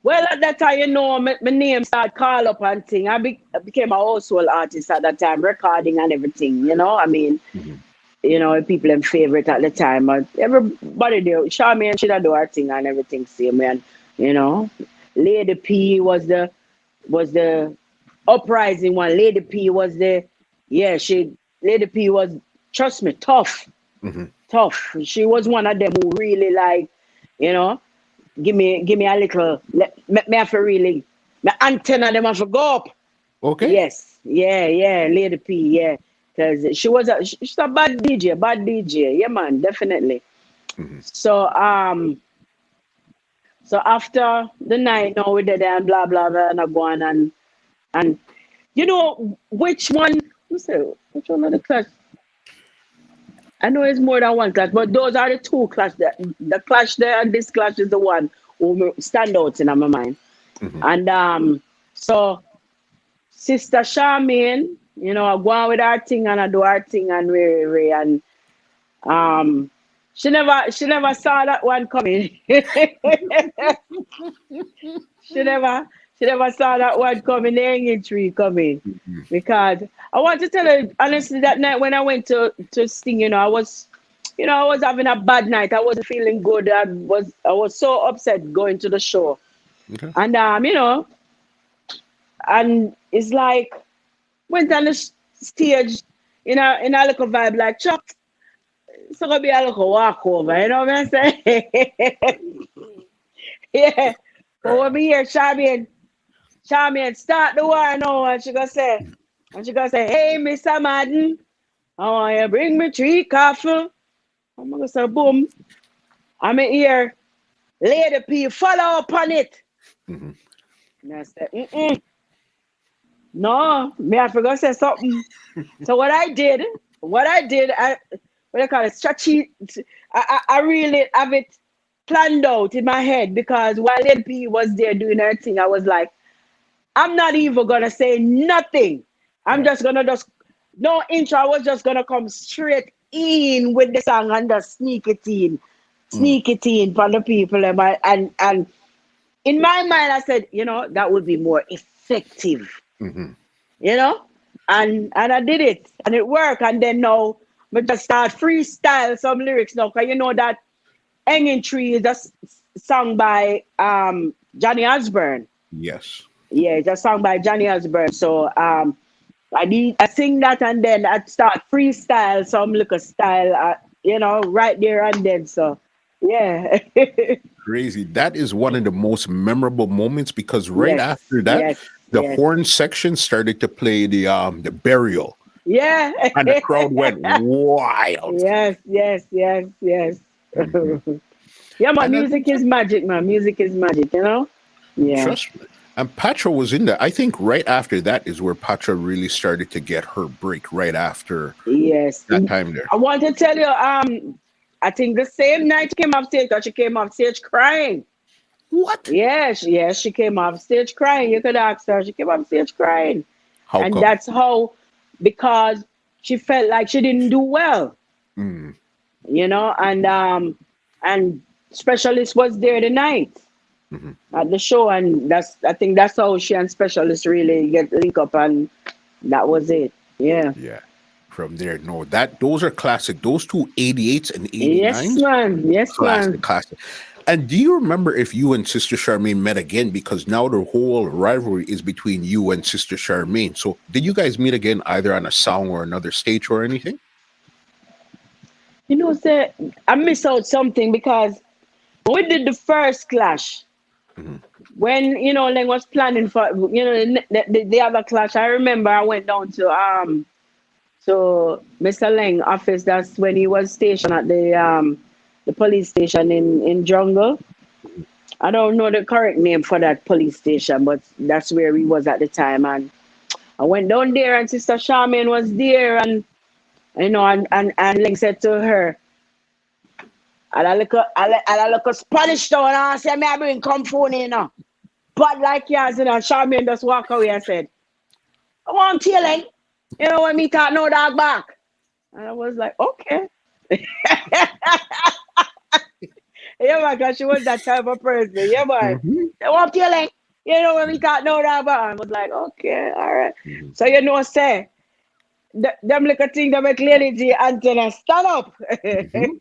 well at that time, you know, my name started call up and thing. I became a household artist at that time, recording and everything, you know. I mean, you know, people in favorite at the time. But everybody do. Charmaine should have do her thing and everything same. And you know, Lady P was the uprising one. Lady P was Lady P was, trust me, tough. Tough. She was one of them who really like, you know, give me a little, me have to really, my antenna them have to go up. Okay. Yes. Yeah, Lady P, yeah. Because she's a bad DJ. Yeah, man, definitely. So so after the night, now we did and blah blah blah and I go on and you know which one of the clash? I know it's more than one clash, but those are the two clash. The clash there and this clash is the one who stand out in my mind. And so Sister Charmaine, you know, I go on with her thing and I do her thing and she never saw that one coming. she never saw that one coming, the hanging tree coming. Because I want to tell you honestly, that night when I went to Sting, you know, I was having a bad night. I wasn't feeling good. I was so upset going to the show. Okay. And you know, and it's like went on the stage in a little vibe like Chuck. It's gonna be a little walkover, you know what I'm saying? Yeah. But when we hear Charmaine, start the war now, and she gonna say, hey, Mr. Madden, I want you bring me 3 coffee. I'm gonna say, boom. I'm here, Lady P, follow up on it. And I said, no, me I forgot to say something. So what I did, what I call it, strategy. I really have it planned out in my head because while Lady P was there doing her thing, I was like, I'm not even gonna say nothing. I'm just gonna no intro. I was just gonna come straight in with the song and just sneak it in for the people. And in my mind, I said, you know, that would be more effective. You know, and I did it and it worked. And then now I just start freestyle some lyrics now, because you know that Hanging Tree is a song by Johnny Osborne. Yes. Yeah, it's a song by Johnny Osborne. So I sing that and then I start freestyle some little style, you know, right there and then. So yeah. Crazy. That is one of the most memorable moments because after that, the horn section started to play the burial. Yeah. And the crowd went wild. Yes. Yeah, man, music is magic, man. Music is magic, you know? Yeah. Trust me. And Patra was in there. I think right after that is where Patra really started to get her break right after that time there. I want to tell you, I think the same night she came off stage, because she came off stage crying. What? Yeah, she came off stage crying. You could ask her. She came off stage crying. How And come? that's how, because she felt like she didn't do well, Mm. and Specialist was there the night Hmm. at the show, and I think that's how she and Specialist really get link up, and that was it. Yeah. Yeah. From there, no, those are classic. Those two 88s and Yes, 89s, man. Yes, classic, man. classic. And do you remember if you and Sister Charmaine met again? Because now the whole rivalry is between you and Sister Charmaine. So did you guys meet again either on a song or another stage or anything? Say I miss out something because we did the first clash. Hmm. When Len was planning for the other clash. I remember I went down to Mr. Leng office. That's when he was stationed at the police station in Jungle. I don't know the correct name for that police station, but that's where he was at the time. And I went down there, and Sister Charmaine was there, and and Leng said to her, I look a Spanish town, and I said, "Me I bring come phone in now." But like yours, Charmaine just walk away and said, "I want telling, when me talk no dog back." And I was like, okay. Yeah, man, because she was that type of person. Yeah, man. Hmm. I want telling, when me talk no dog back. I was like, okay, all right. Hmm. So say, them little thing that make Lady G antenna stand up. Hmm.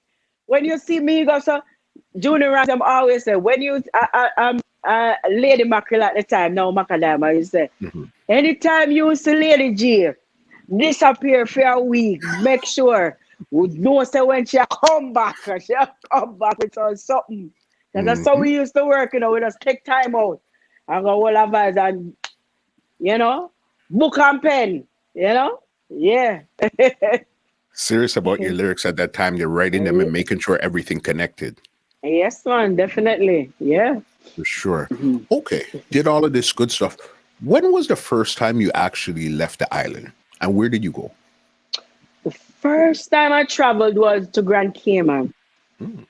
When you see me, go so Junior Ransom always say, when you Lady Mackerel at the time, now Macadam, you say, Hmm. anytime you see Lady G disappear for a week, make sure we know say when she come back, she come back with something. Because that's how Hmm. we used to work, we just take time out and go all advice and book and pen, Yeah. Serious about your lyrics at that time. You're writing them and making sure everything connected. Yes, man, definitely. Yeah. For sure. Mhm. Okay. Did all of this good stuff. When was the first time you actually left the island? And where did you go? The first time I traveled was to Grand Cayman. Hmm.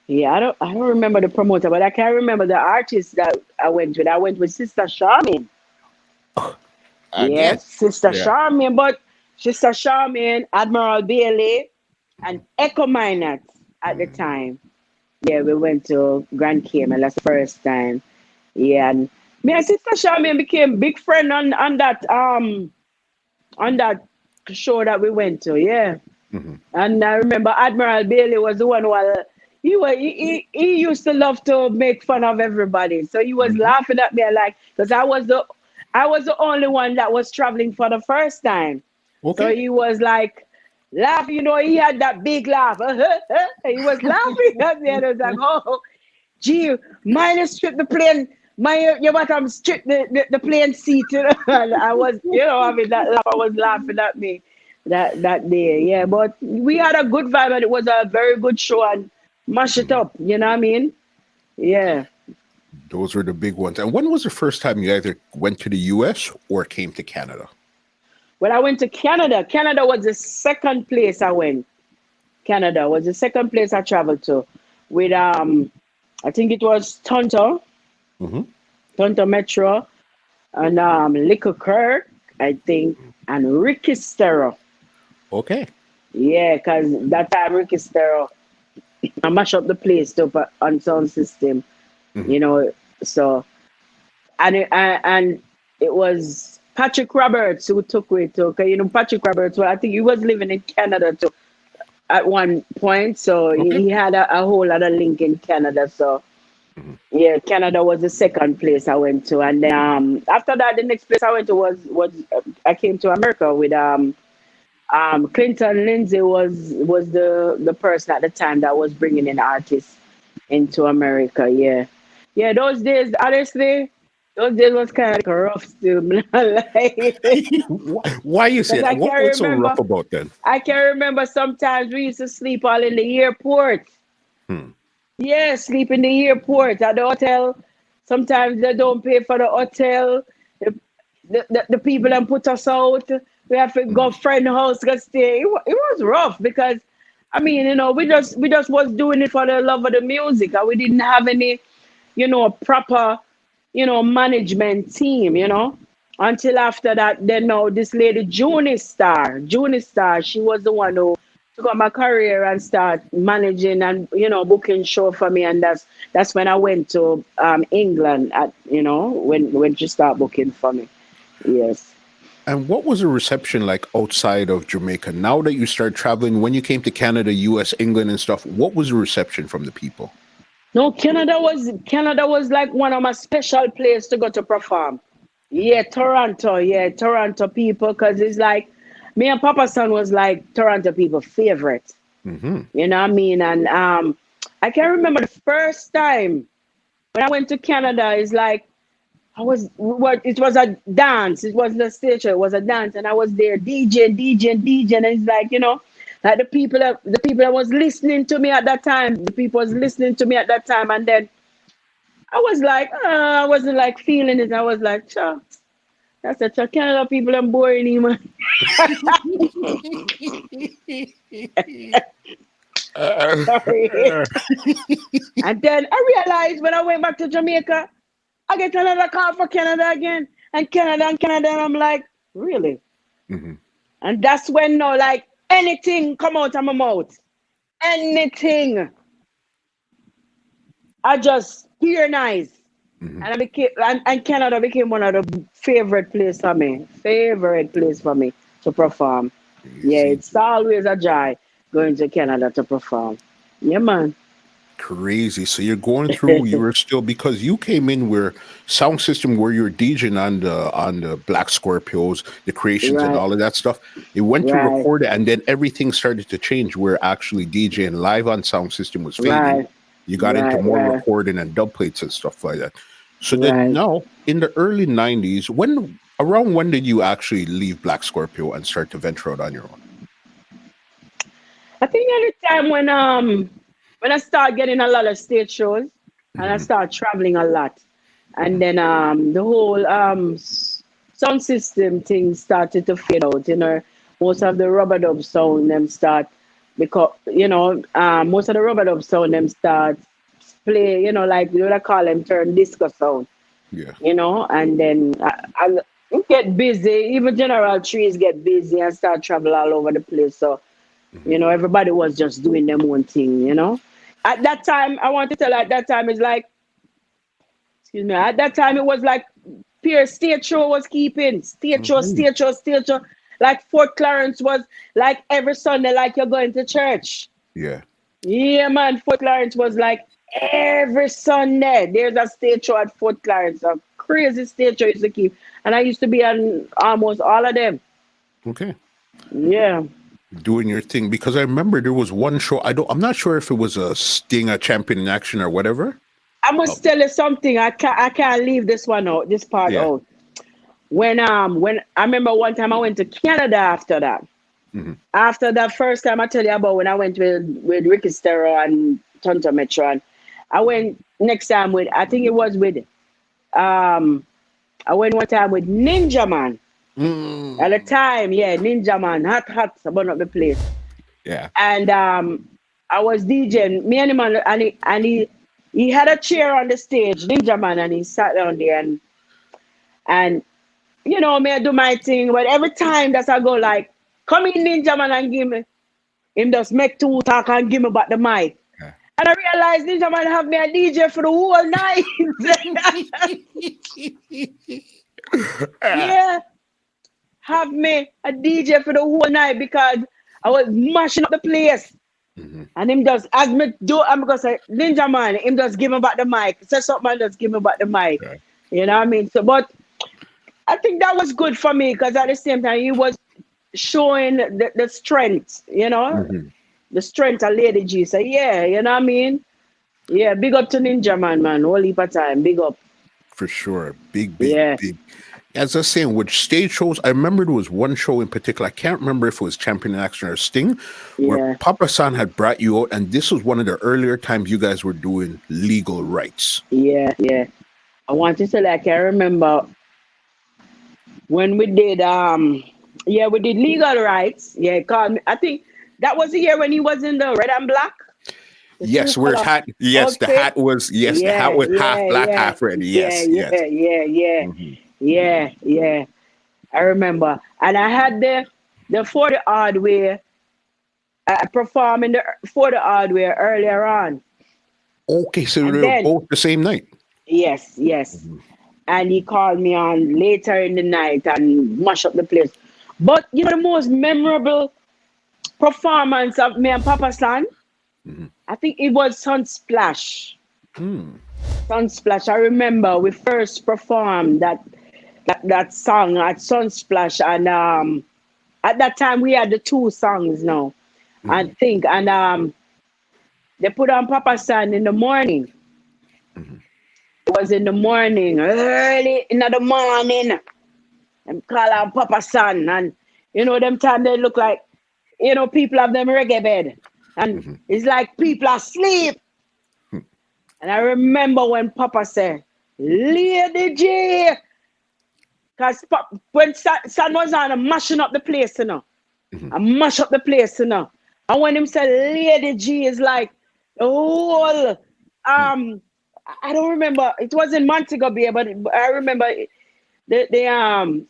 Yeah, I don't remember the promoter, but I can remember the artist that I went with. I went with Sister Charmaine. Again. Yes, Sister Yeah. Charmaine, but Sister Charmaine, Admiral Bailey, and Echo Minot at the Mhm. time. Yeah, we went to Grand Cayman. That's the first time. Yeah, and me and Sister Charmaine became big friend on that show that we went to. Yeah. Mhm. And I remember Admiral Bailey was the one who he used to love to make fun of everybody. So he was Mhm. laughing at me like because I was the only one that was traveling for the first time. So Okay. he was like laughing, he had that big laugh. He was laughing at me and I was like, oh gee, mine strip the plane. My your bottom strip the plane seat, And I was, I mean that laugh. I was laughing at me that day. Yeah, but we had a good vibe and it was a very good show and mash it Mhm. up. You know what I mean? Yeah. Those were the big ones. And when was the first time you either went to the US or came to Canada? When I went to Canada, Canada was the second place I went. Canada was the second place I traveled to with I think it was Hmm. Tonto Metro, and Liquor Kirk, I think, and Ricky Stero. Okay. Yeah, because that time Ricky Stero, I mash up the place too on sound system, Hmm. you know. So and it was Patrick Roberts who took it too. 'Cause, Patrick Roberts. Well, I think he was living in Canada too at one point, so he, Okay. he had a whole other link in Canada. So Mhm. yeah, Canada was the second place I went to, and then after that, the next place I went to was I came to America with Clinton Lindsay was the person at the time that was bringing in artists into America. Yeah, yeah. Those days, honestly, those days was kind of rough still. Like, Why you say because that? What's so rough about that? I can remember sometimes we used to sleep all in the airport. Hmm. Yeah, sleep in the airport at the hotel. Sometimes they don't pay for the hotel. The people that put us out. We have to go Mhm. friend house to stay. It was rough because I mean, we just was doing it for the love of the music and we didn't have any. a proper, management team, until after that, then now this lady, Junie Star, she was the one who took up my career and start managing and, booking show for me. And that's when I went to England when she started booking for me. Yes. And what was the reception like outside of Jamaica? Now that you started traveling, when you came to Canada, US, England and stuff, what was the reception from the people? No, Canada was like one of my special places to go to perform. Yeah, Toronto people, because it's like me and Papa Son was like Toronto people favorite. Mm-hmm. You know what I mean? And I can remember the first time when I went to Canada. It's like it was a dance. It wasn't a stage show. It was a dance, and I was there DJ, and it's like like the people that was listening to me at that time. The people was listening to me at that time, and then I was like, I wasn't like feeling it. I was like, sure. That's such a Canada people. I'm boring, man. Sorry. And then I realized when I went back to Jamaica, I get another call for Canada again, and Canada, and I'm like, really? Mm-hmm. And that's when like anything come out of my mouth, anything, I just hear nice. Mm-hmm. And I became, and Canada became one of the favorite place for me to perform. Yeah, it's always a joy going to Canada to perform. Yeah, man. Crazy. So you're going through, you were still, because you came in where sound system where you're DJing on the Black Scorpios, the creations and Right. all of that stuff. It went to Right. record it, and then everything started to change where actually DJing live on sound system was fading. Right. You got into more Right. recording and dub plates and stuff like that. So then Right. now in the early 90s, around when did you actually leave Black Scorpio and start to venture out on your own? I think at the time when I started getting a lot of stage shows and I started traveling a lot, and then the whole sound system thing started to fade out. Most of the rubber dub sound them start, because most of the rubber dub sound them start play, like what I call them turn disco sound. Yeah. And then I get busy. Even General Trees get busy and start travel all over the place. So everybody was just doing their own thing. At that time, I want to tell you, at that time it's like, excuse me, at that time it was like pure stage show was keeping stage show. Like Fort Clarence was like every Sunday, like you're going to church. Yeah. Yeah, man. Fort Clarence was like every Sunday. There's a stage show at Fort Clarence. A crazy stage show used to keep. And I used to be on almost all of them. Okay. Yeah. Doing your thing, because I remember there was one show. I'm not sure if it was a Sting, a Champion in Action or whatever. I must tell you something. I can't leave this part out. When I remember one time I went to Canada after that. Mm-hmm. After that first time I tell you about when I went with Ricky Stero and Tonto Metro, and I went next time I think it was with I went one time with Ninja Man. At the time, Ninja Man, hot, about up the place. Yeah. And I was DJing, me and him, and he had a chair on the stage, Ninja Man, and he sat down there and me I do my thing, but every time that I go like, come in Ninja Man and give me, him just make two talk and give me back the mic. Yeah. And I realized Ninja Man have me a DJ for the whole night. Yeah. Have me a DJ for the whole night because I was mashing up the place. Mm-hmm. And him just, as me do, I'm going to say, Ninja Man, him just give me back the mic. Say something, just give me back the mic. Okay. You know what I mean? So, but I think that was good for me because at the same time, he was showing the strength, the strength of Lady G. So, yeah, you know what I mean? Yeah, big up to Ninja Man, whole heap of time, big up. For sure. Big. As I was saying, with stage shows, I remember there was one show in particular. I can't remember if it was Champion in Action or Sting, where Papa San had brought you out, and this was one of the earlier times you guys were doing legal rights. Yeah. I want to say, like, I remember when we did, we did legal rights. Yeah, called me. I think that was the year when he was in the Red and Black. The two Yes, where's color hat? Yes, the outfit. hat was Yeah, half yeah, black, yeah, half red. yeah, Yes, yes. yeah, yeah, yeah, Mhm. yeah, yeah. I remember, and I had the 40 odd way. I performed in the 40 odd way earlier on, Okay, so and they're then both the same night. yes, yes, Mhm. and he called me on later in the night and mash up the place. But you know, the most memorable performance of me and Papa San, Mhm. I think it was Sunsplash. Hmm. Sunsplash. I remember we first performed that song at Sunsplash, and at that time we had the two songs now, I Mhm. think, and they put on Papa San in the morning. Mhm. It was in the morning, early in the morning. Them call on Papa San, and you know them time they look like people have them reggae bed, and Mhm. it's like people are asleep. And I remember when Papa said, "Lady G," because when San was on, I'm mashing up the place, Mhm. I mash up the place, And when him said Lady G is like the whole I don't remember. It was in Montego Bay, but I remember the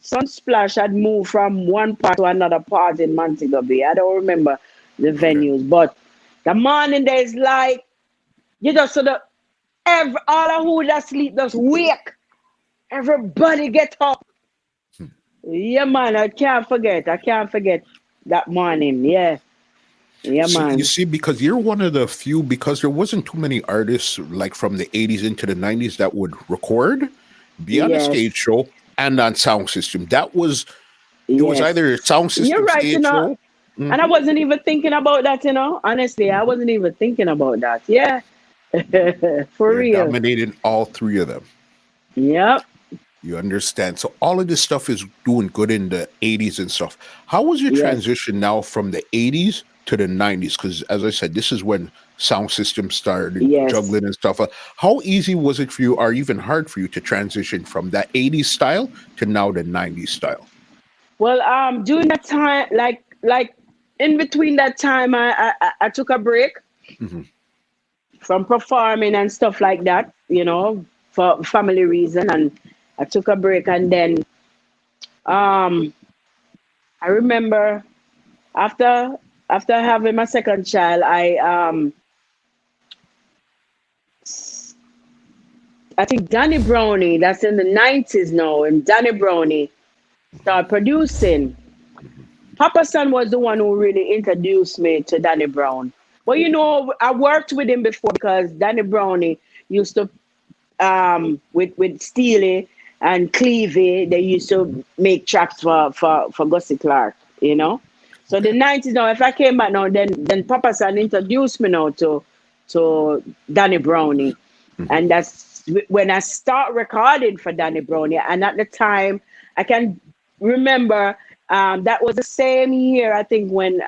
Sunsplash had moved from one part to another part in Montego Bay. I don't remember the Okay. venues, but the morning there is like you just so the all of who that sleep just wake. Everybody get up. Yeah, man, I can't forget. I can't forget that morning. Yeah. Yeah, See, you man. see, because you're one of the few, because there wasn't too many artists like from the 80s into the 90s that would record, be on a stage Yes. show, and on sound system. It was Yes. either a sound You're system right, stage show. And I Mhm. wasn't even thinking about that, Honestly, I Mhm. wasn't even thinking about that. Yeah. For You're real. dominating all three of them. Yep. You understand? So all of this stuff is doing good in the 80s and stuff. How was your Yes. transition now from the 80s to the 90s? Because as I said, this is when sound systems started Yes. juggling and stuff. How easy was it for you, or even hard for you, to transition from that 80s style to now the 90s style? Well, during that time, like in between that time, I took a break Hmm. from performing and stuff like that, for family reason, and I took a break, and then um, I remember after after having my second child, I think Danny Brownie, that's in the 90s now, and Danny Brownie started producing. Hmm. Papa San was the one who really introduced me to Danny Brown. Well, I worked with him before because Danny Brownie used to with Steely and Clevie, they used to make tracks for Gussie Clark, So the Okay. 90s now, if I came back now, then Papa San introduced me now to Danny Brownie. Hmm. And that's when I start recording for Danny Brownie. And at the time, I can remember that was the same year, I think, when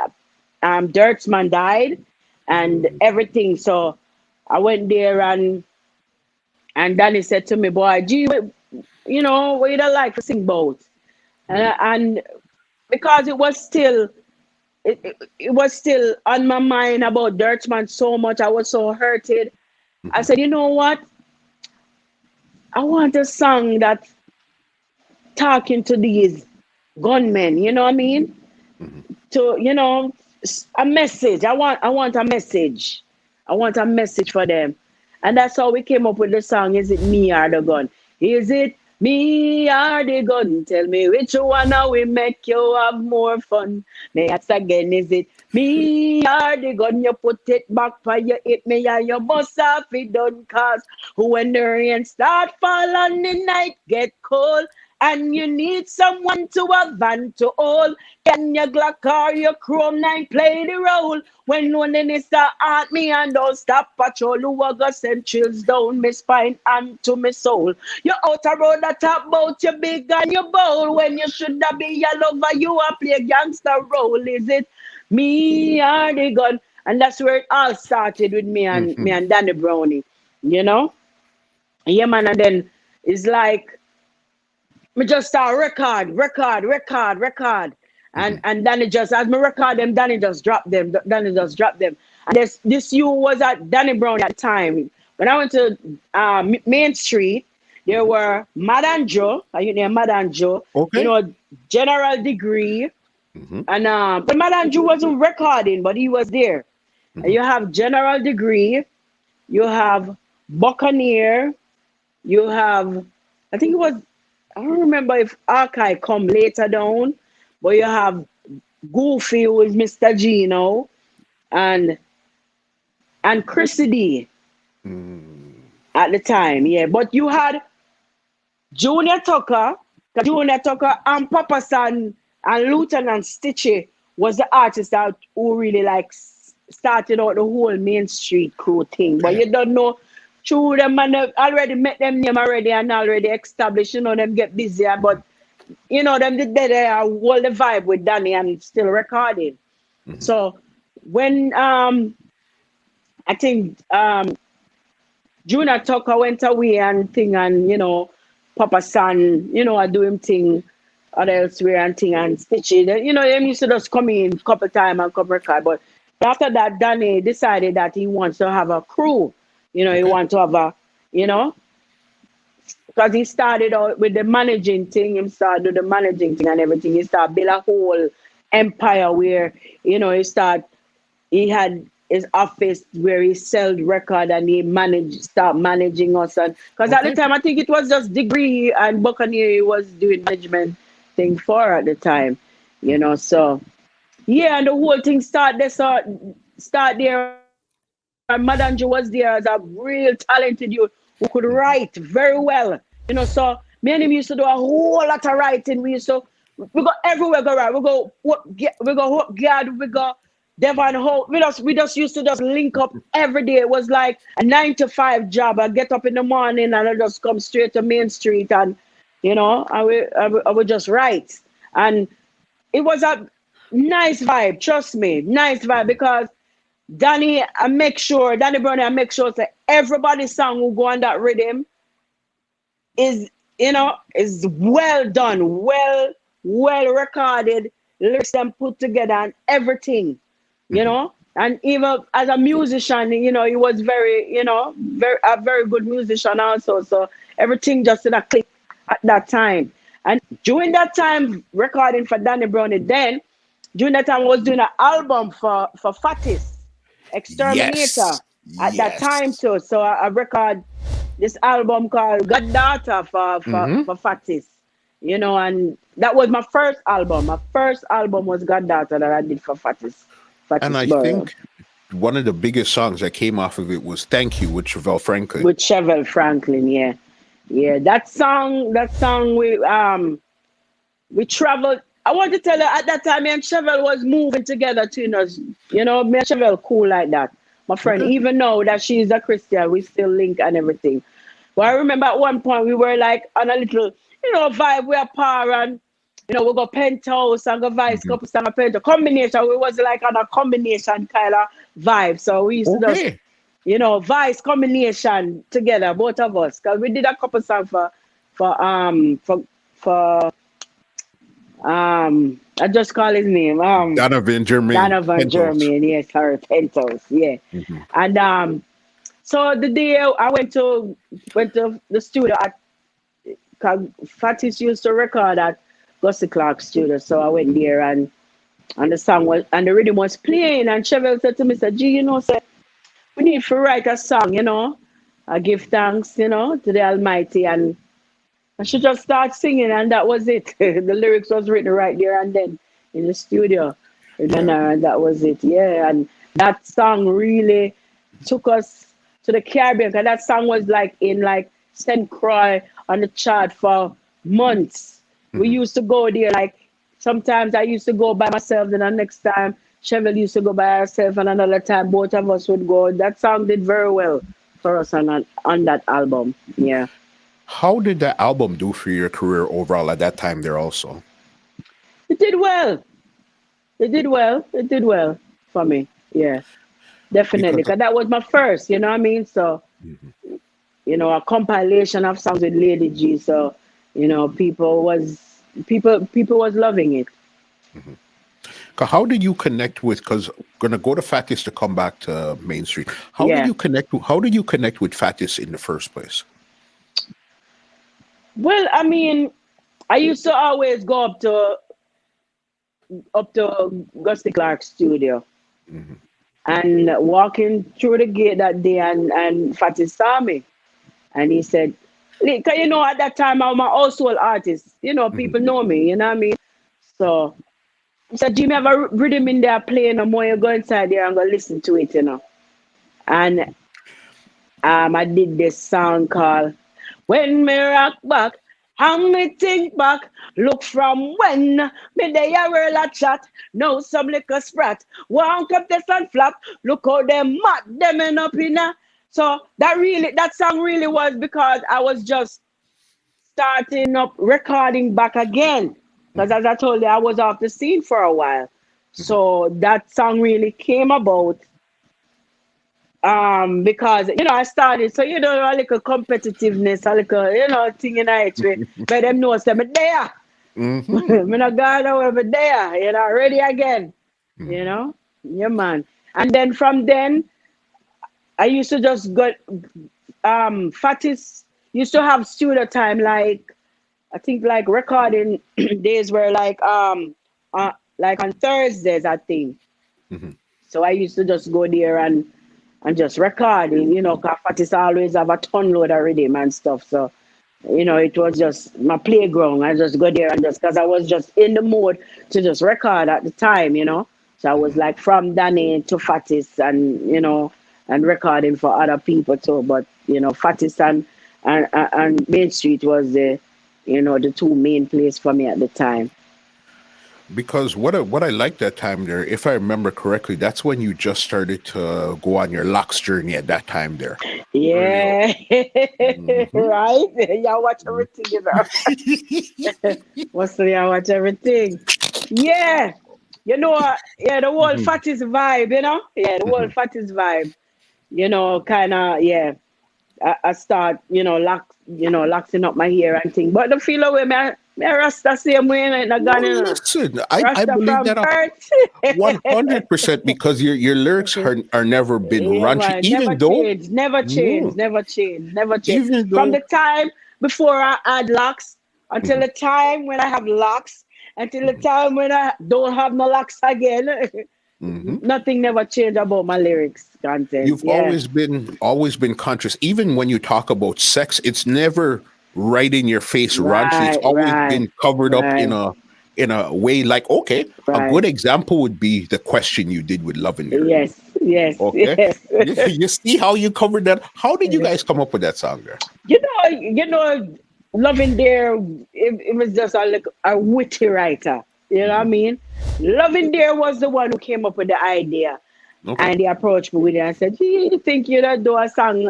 Dirtsman died and everything. So I went there and Danny said to me, boy, gee, what you don't like to sing about? Hmm. And because it was still on my mind about Dirtman so much, I was so hurted. I Hmm. said, you know what? I want a song that talking to these gunmen, you know what I mean? Hmm. To, a message. I want a message. I want a message for them. And that's how we came up with the song, Is It Me or the Gun? Is it me or the gun? Tell me which one now will make you have more fun. May I ask again, is it me or the gun? You put it back for you hit me and you must have it done cause when the rain start fall and the night get cold and you need someone to have and to hold. Can your Glock or your Chrome 9 play the role? When loneliness start at me and don't stop patrol, who are gonna send chills down my spine and to my soul. You out a road that talk about you big and you bold when you should have be a lover, you a play gangster role. Is it me or the gun? And that's where it all started with me Hmm. and Danny Brownie, you know? Yeah, man, and then it's like me just start record. Hmm. And Danny just, as me record them, Danny just drop them. Danny just drop them. And this you was at Danny Brown at the time. When I went to Main Street, there were Madame Joe, you know Madame Joe, you Okay. know, General Degree, Mm-hmm. and but Madame Joe wasn't recording, but he was there. And Mm-hmm. you have General Degree, you have Buccaneer, you have, I think it was, I don't remember if Archive come later down, but you have Goofy, who is Mr. Gino, and Chrissy D Mm. at the time, yeah. But you had Junior Tucker, 'cause Junior Tucker and Papa San and Lieutenant Stitchy was the artist that who really like started out the whole Main Street crew thing. But Okay. you don't know through them and they already met them name already and already established, you know, them get busier. But you know, them did they hold the vibe with Danny and still recording. Mm-hmm. So when I think Junior Tucker went away and thing and you know Papa San, you know, I do him thing or elsewhere and thing and Stitchy. You know, them used to just come in couple time and come record. But after that, Danny decided that he wants to have a crew. You know, he Okay. wants to have a, you know, because he started out with the managing thing, he started with the managing thing and everything. He started build a whole empire where, you know, he had his office where he sold record and he start managing us. And because at the Okay. time I think it was just Degree and Buccaneer he was doing management thing for at the time, you Mm-hmm. know. So yeah, and the whole thing start there. And Madame Jo was there as a real talented youth who could Mm-hmm. write very well. You know, so me and him used to do a whole lot of writing. We go everywhere go right. We go Hope Gard, we go Devon Hope. We just used to just link up every day. It was like a 9 to 5 job. I get up in the morning and I just come straight to Main Street and you know, I would just write. And it was a nice vibe, trust me, nice vibe because Danny Brown, I make sure that everybody's song will go on that rhythm is, you know, is well done, well recorded, lyrics them put together and everything, you Mm-hmm. know. And even as a musician, you know, he was very, you know, a very good musician also. So everything just in a click at that time. And during that time, recording for Danny Brown, then during that time, I was doing an album for Fatis, Exterminator, Yes. at that time Yes. too. So I record this album called Goddaughter Mm-hmm. for Fatis, you know, and that was my first album. My first album was Goddaughter that I did for And Fatis I Borough, think one of the biggest songs that came off of it was "Thank You" with Chevelle Franklin. with Chevelle Franklin. Yeah, yeah, that song we traveled. I want to tell you at that time, me and Chevelle was moving together too. You know, me and Chevelle cool like that. My friend, Okay. even though that she's a Christian, we still link and everything. But I remember at one point we were like on a little, you know, vibe. We are par and you know we got penthouse and go vice Mm-hmm. couple song penthouse combination. We was like on a combination kind of vibe. So we used to just, Okay. you know, vice combination together, both of us. Cause we did a couple songs for for I just call his name. Donovan Germain. Donovan Pentos. Jeremy, yes, her Pentos, yeah. Mm-hmm. And so the day I went to the studio at Fatis used to record at Gussie Clark's studio. So I went there and the song was and the rhythm was playing and Chevelle said to me, said, G, you know, say, we need to write a song, you know. I give thanks, you know, to the Almighty and I should just start singing, and that was it. The lyrics was written right there and then in the studio. Yeah. And that was it. Yeah. And that song really took us to the Caribbean. Because that song was like in like St. Croix on the chart for months. We Mm-hmm. used to go there like sometimes I used to go by myself, and the next time Chevelle used to go by herself, and another time both of us would go. That song did very well for us on that album. Yeah. How did that album do for your career overall at that time there also? It did well. It did well. It did well for me. Yeah, definitely. Because Because that was my first, you know what I mean? So, Mhm. you know, a compilation of songs with Lady G. So, you know, people was loving it. How did you connect with? Because gonna go to Fatis to come back to Main Street. How did Yeah. you connect? How did you connect with Fatis in the first place? Well, I mean, I used to always go up to Gusty Clark's studio Hmm. and walking through the gate that day, and Fatty saw me and he said, because at that time I'm a household artist. Hmm. People know me. You know what I mean? So he said, Jimmy, have a rhythm in there playing, and more you go inside there and go listen to it. And I did this song called When Me Rock Back, and me think back, look from when me day a roll a chat, now some little sprat, walk up this and flap, look how them mad, them end up in a. So that song really was because I was just starting up recording back again. Because Hmm. as I told you, I was off the scene for a while. Hmm. So that song really came about because I started, so a little competitiveness, a little thing in it way, but them know say me there. Hmm. Me not gone over there, ready again. you Hmm. know yeah, man. And then from then I used to just go. Fatis used to have studio time, like I think like recording days were like on Thursdays, I think. Hmm. So I used to just go there and just recording, because Fatis always have a ton load of rhythm and stuff. So, it was just my playground. I just go there and just, because I was just in the mood to just record at the time. So I was Hmm. like from Danny to Fatis and recording for other people too. But, Fatis and Main Street was the two main place for me at the time. Because what I liked that time there, if I remember correctly, that's when you just started to go on your locks journey at that time there. Early on. Yeah, Hmm. right. Y'all watch everything. What's the I watch everything? Yeah, yeah, the whole Hmm. fat is vibe. Yeah, the whole Hmm. fat is vibe. Kind of, yeah. I start, locking up my hair and thing. But the feel away, me Rasta same way, ain't not Well, gone. listen, I Rasta believe from that birth. 100% because your lyrics are never been Yeah, raunchy, man, never even though change, never change, no, never change, never change. even From though the time before I had locks until Mhm, the time when I have locks, until the mhm, time when I don't have no locks again, mhm. nothing never changed about my lyrics content. You've Yeah, always been conscious. Even when you talk about sex, it's never right in your face raunchy. It's right, always right, been covered up in right, a way like, okay, a right. good example would be the question you did with Love in There. Yes, yes, Okay. yes. You see how you covered that? How did you guys come up with that song there? Loving Dare, it was just a witty writer. You know what I Mhm. mean? Loving Dare was the one who came up with the idea. Okay. And he approached me with it and said, you think you don't do a song,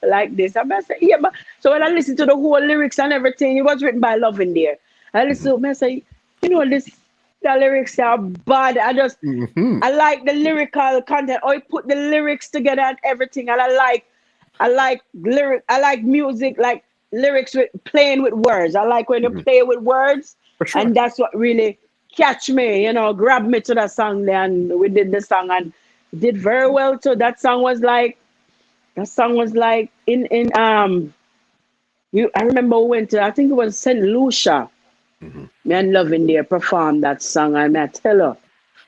like this? And I said, yeah, but so when I listened to the whole lyrics and everything, it was written by Loving Dare. I listened to it and I said, this the lyrics are bad. Hmm. I like the lyrical content. I put the lyrics together and everything, and I like music, like lyrics with playing with words. I like when you Hmm. play with words, For sure. and that's what really catch me. Grab me to that song. Then we did the song and did very well too. That song was like in. I remember we went to, I think it was St. Lucia. Hmm. Me and Loving there performed that song, and I tell her,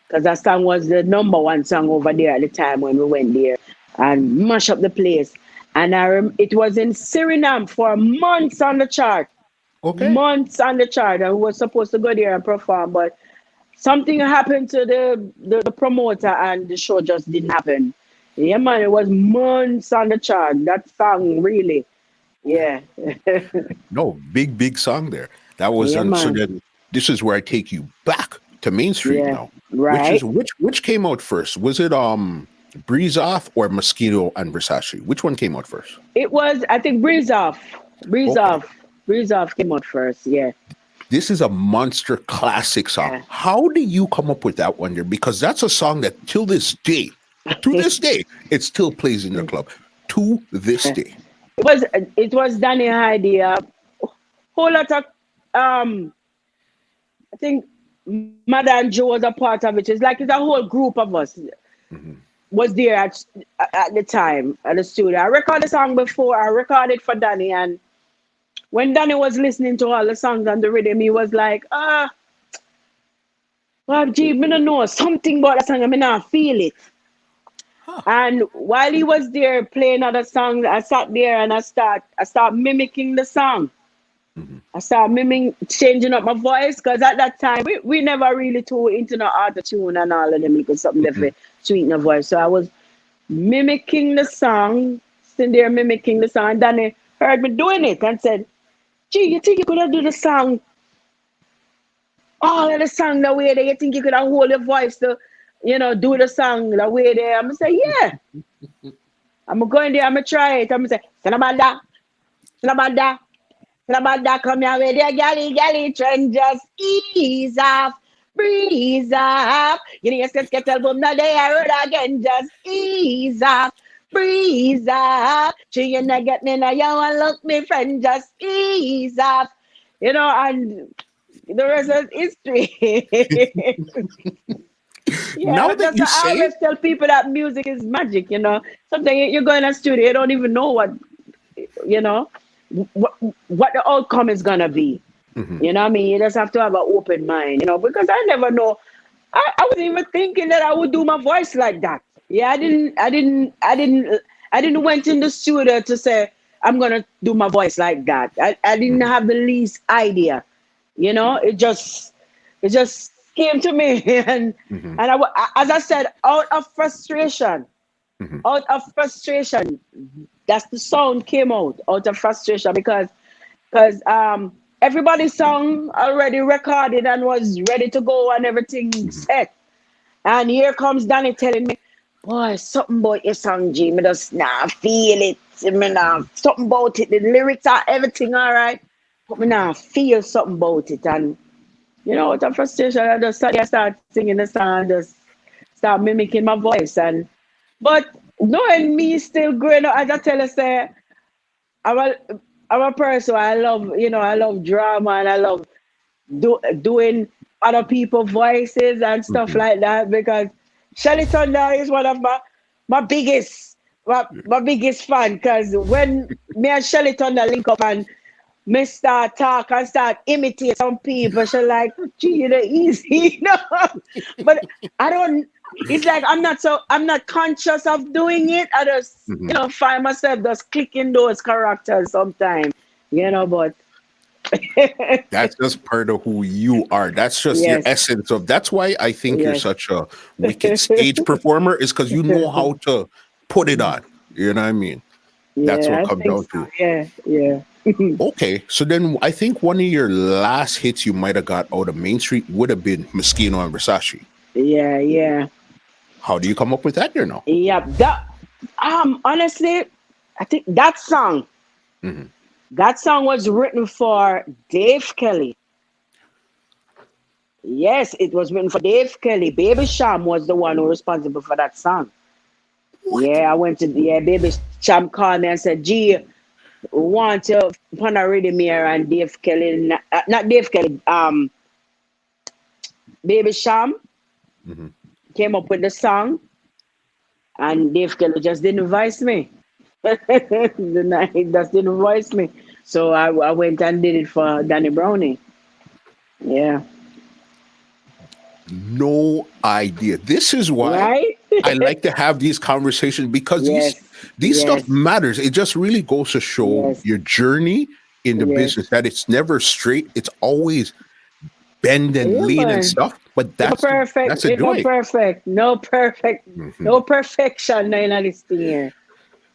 because that song was the number one song over there at the time when we went there and mash up the place. And it was in Suriname for months on the chart, Okay. months on the chart, and we were supposed to go there and perform, but something happened to the promoter, and the show just didn't happen. Yeah, man, it was months on the chart. That song, really, Okay. yeah, No, big song there. That was yeah, done. So man, then this is where I take you back to Main Street yeah, now. Which is right. which came out first? Was it Breeze Off or Mosquito and Versace? Which one came out first? It was, I think, Breeze Okay. Off, Breeze Off came out first. Yeah, This is a monster classic song. yeah. How do you come up with that one there? Because that's a song that to this day, it still plays in the club. To this day. It was Danny idea. Whole lot of I think Mother and Joe was a part of it. It's like it's a whole group of us was there at the time at the studio. I recorded the song before. I recorded for Danny, and when Danny was listening to all the songs and the rhythm, he was like, well, gee, I don't know something about that song. I mean, I feel it. And while he was there playing other songs, I sat there and I start mimicking the song. I started mimicking, changing up my voice because at that time we never really too into the auto tune and all of them because something different sweeten the voice. So I was mimicking the song, sitting there mimicking the song. And then he heard me doing it and said, "Gee, you think you could have do the song, all of the song the way that you think you could have hold your voice to, do the song the way there?" I'm gonna say, "Yeah." I'm gonna go in there. I'm gonna try it. I'm gonna say, "Sanabada, sanabada." Sanabada, come here with your galley trend, just ease off, breeze off. You know, you get album now they heard again, just ease off, breeze off. You not get me now, you want look me friend, just ease off. And the rest is history. Now Yeah, that that's you I say always tell people that music is magic, Sometimes you go in a studio, you don't even know you know, what the outcome is gonna be. You know what I mean? You just have to have an open mind, because I never know. I wasn't even thinking that I would do my voice like that. Yeah, I didn't went in the studio to say I'm gonna do my voice like that. I didn't have the least idea. It just came to me as I said, out of frustration, that's the sound came out of frustration because everybody's song already recorded and was ready to go and everything set. And here comes Danny telling me, "Boy, something about your song, G. Me just nah feel it. Me nah something about it. The lyrics are everything all right, but me nah feel something about it." And out of frustration, I just sat there, start singing the song, just start mimicking my voice. But knowing me still growing up, as I tell you, say, I'm a, I'm a person. I love drama and I love doing other people's voices and stuff like that because Shelly Thunder is one of my biggest my biggest fan because when me and Shelly Thunder link up and me start talk and start imitate some people, she like, "Gee, you know, easy," But I don't. It's like I'm not conscious of doing it. I just find myself just clicking those characters sometimes, But that's just part of who you are. That's just your yes, essence of. That's why I think you're yes. such a wicked stage performer. Is because you know how to put it on. You know what I mean? That's Yeah, what I comes think down so. to. Yeah, yeah. Okay, so then I think one of your last hits you might have got out of Main Street would have been Moschino and Versace. Yeah, yeah. How do you come up with that there now? Yeah. Honestly, I think Mhm. that song was written for Dave Kelly. Yes, it was written for Dave Kelly. Baby Sham was the one who was responsible for that song. What? Yeah, I went to Baby Sham called me and said, "Gee, want to put a rhythm here," and Dave Kelly, not Dave Kelly, Baby Sham Mhm. came up with the song, and Dave Kelly just didn't voice me. The night he just didn't voice me. So I went and did it for Danny Brownie. Yeah. No idea. This is why Right? I like to have these conversations because these Yes. these stuff Yes. matters. It just really goes to show Yes. your journey in the Yes. business that it's never straight. It's always bend and Yeah, lean and man. stuff. But No that's perfect. a No joy. perfect. No perfect. Mhm. No perfection in this thing here.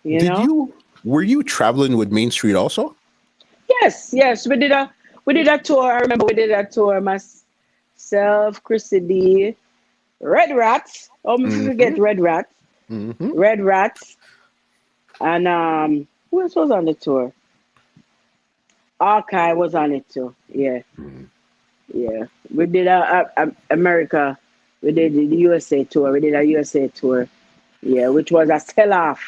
You Did know? you were you traveling with Main Street also? Yes, yes. We did a tour. I remember we did a tour myself, Chrissy D, Red Rats. Oh, I forget Hmm. Red Rats. Hmm. Red Rats. And who else was on the tour? Archive was on it too. Yeah, yeah. We did a America. We did the USA tour. We did a USA tour. Yeah, which was a sell off.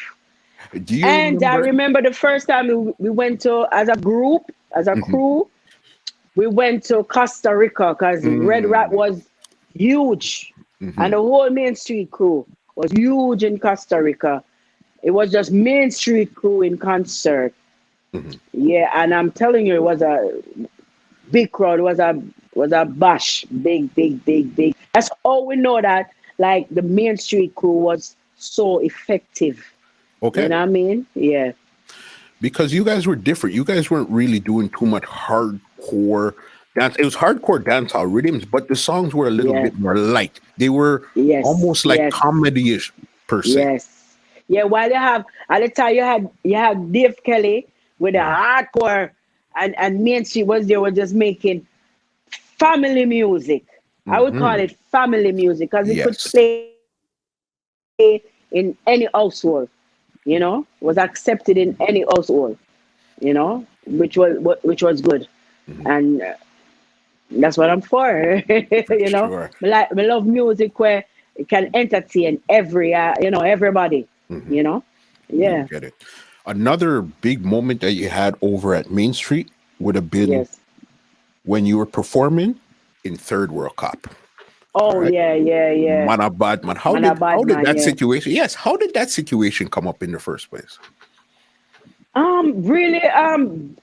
Do you And I remember? remember the first time we went to as a group, as a Mhm. crew. we went to Costa Rica because Red Rat was huge. And the whole Main Street crew was huge in Costa Rica. It was just Main Street crew in concert. Yeah, and I'm telling you, it was a big crowd. It was a bash. Big, big, big, big. That's all we know that like the Main Street crew was so effective. Okay. You know what I mean? Yeah. Because you guys were different. You guys weren't really doing too much hardcore dance. It was hardcore dancehall rhythms, but the songs were a little bit more light. They were almost like comedy-ish per se. Yes. Yeah, while you have at the time you had Dave Kelly with the hardcore and Main Street was there was just making family music. I would call it family music because it could play in any household. You know, was accepted in any household, you know, which was good, and that's what I'm for. You know, I love music where it can entertain everybody. You know, yeah. Get it. Another big moment that you had over at Main Street would have been when you were performing in Third World Cup. Oh yeah. Man a bad man. How did that situation? Yes, how did that situation come up in the first place? Really,